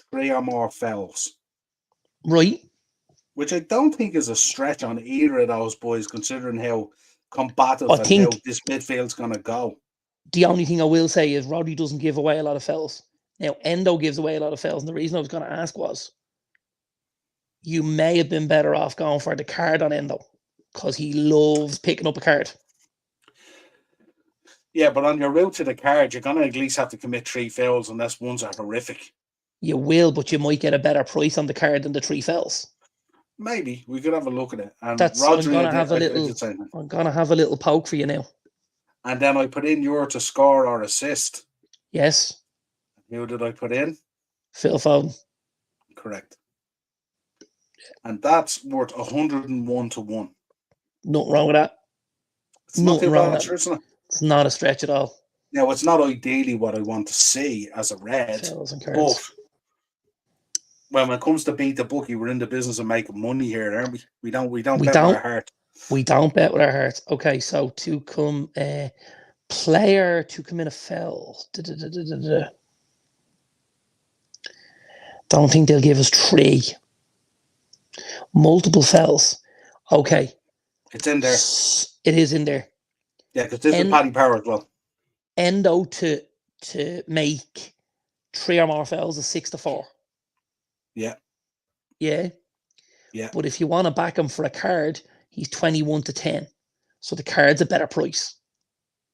3 or more fouls. Right. Which I don't think is a stretch on either of those boys, considering how combative and how this midfield's going to go. The only thing I will say is Rodri doesn't give away a lot of fouls. Now, Endo gives away a lot of fouls, and the reason I was going to ask was you may have been better off going for the card on Endo because he loves picking up a card. Yeah, but on your route to the card, you're going to at least have to commit 3 fouls unless ones are horrific. You will, but you might get a better price on the card than the 3 fouls. Maybe we could have a look at it. And I'm gonna have a little poke for you now. And then I put in your to score or assist. Yes. Who did I put in? Phil Foden. Correct. And that's worth 101-1. Nothing wrong with that. It's not too bad, isn't it? It's not a stretch at all. Now, it's not ideally what I want to see as a red, but when it comes to beat the bookie, we're in the business of making money here, aren't we? We don't bet with our heart. We don't bet with our hearts. Okay, so to come player to come in a foul. Don't think they'll give us 3. Multiple fouls. Okay. It's in there. It is in there. Yeah, because this is Paddy Power as well. Endo to make 3 or more fouls is 6-4. Yeah. Yeah. Yeah. But if you want to back him for a card, he's 21-10. So the card's a better price.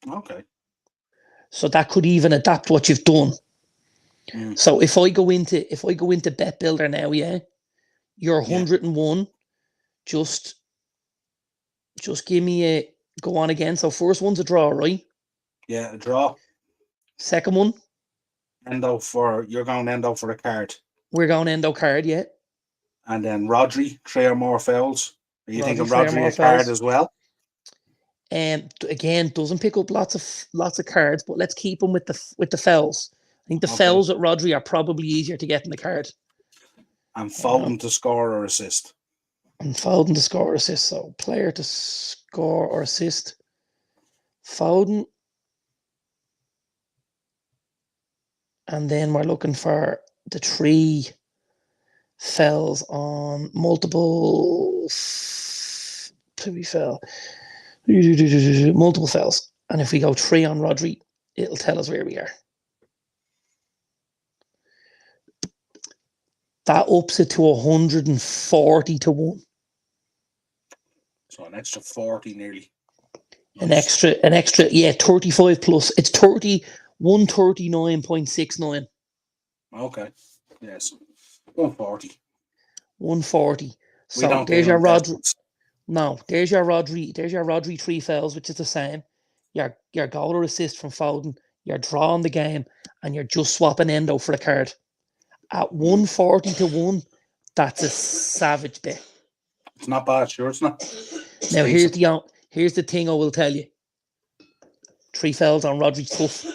Okay. So that could even adapt what you've done. So if I go into bet builder now, you're 101. Just give me a go on again. So first one's a draw, right? Yeah, a draw. Second one. You're going Endo for a card. We're going Endo card, yeah. And then Rodri, 3 or more fouls. Are you thinking Rodri a card as well? Again, doesn't pick up lots of cards, but let's keep him with the fouls. I think the fouls at Rodri are probably easier to get in the card. And Foden to score or assist. And Foden to score or assist. So player to score or assist. Foden. And then we're looking for the 3 fouls on multiple multiple fouls. And if we go 3 on Rodri, it'll tell us where we are. That ups it to 140 to 1. So an extra 40 nearly. Nice. An extra, yeah, 35 plus. It's 139.69. Okay. Yes. 140. 140. So there's your Rodri. No, there's your Rodri 3 fouls, which is the same. Your goal or assist from Foden, you're drawing the game, and you're just swapping Endo for a card. At 140 to 1, that's a savage bet. It's not bad, sure it's not. Now here's the thing I will tell you. 3 fouls on Rodri's tough.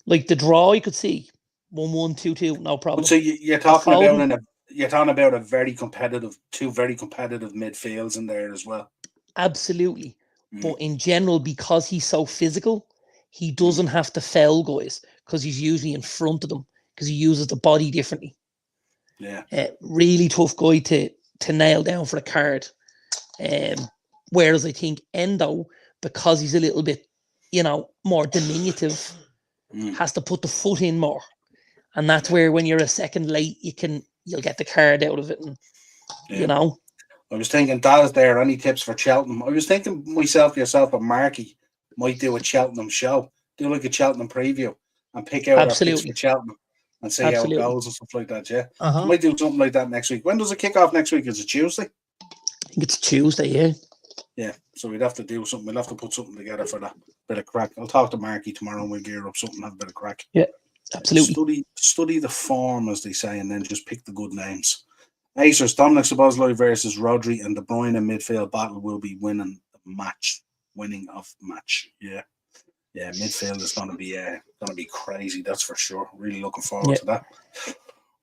Like the draw, you could see 1-1, 2-2, no problem. So you're talking about a very competitive, 2 very competitive midfields in there as well. Absolutely, but in general, because he's so physical, he doesn't have to foul guys because he's usually in front of them because he uses the body differently. Yeah, really tough guy to nail down for a card. Whereas I think Endo, because he's a little bit, more diminutive, has to put the foot in more, and that's where when you're a second late, you'll get the card out of it, and I was thinking, Daz, there any tips for Cheltenham? I was thinking yourself, and Marky might do a Cheltenham show, do like a Cheltenham preview, and pick out our picks for Cheltenham and see how it goes and stuff like that. Yeah, so might do something like that next week. When does it kick off next week? Is it Tuesday? I think it's Tuesday. Yeah. Yeah, so we'd have to do something. We'll have to put something together for that bit of crack. I'll talk to Marky tomorrow and we'll gear up something, have a bit of crack. Yeah, absolutely. Study the form, as they say, and then just pick the good names. Acers, Dominic Szoboszlai versus Rodri and De Bruyne in midfield battle will be winning of match. Yeah, midfield is going to be crazy. That's for sure. Really looking forward to that.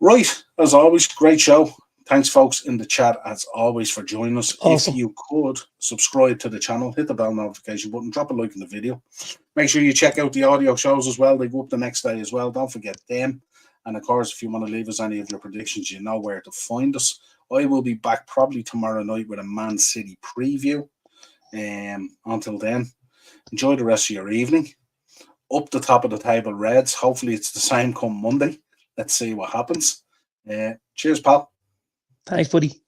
Right, as always, great show. Thanks, folks, in the chat, as always, for joining us. Awesome. If you could, subscribe to the channel, hit the bell notification button, drop a like in the video. Make sure you check out the audio shows as well. They go up the next day as well. Don't forget them. And, of course, if you want to leave us any of your predictions, you know where to find us. I will be back probably tomorrow night with a Man City preview. Until then, enjoy the rest of your evening. Up the top of the table, Reds. Hopefully it's the same come Monday. Let's see what happens. Cheers, pal. Thanks, buddy.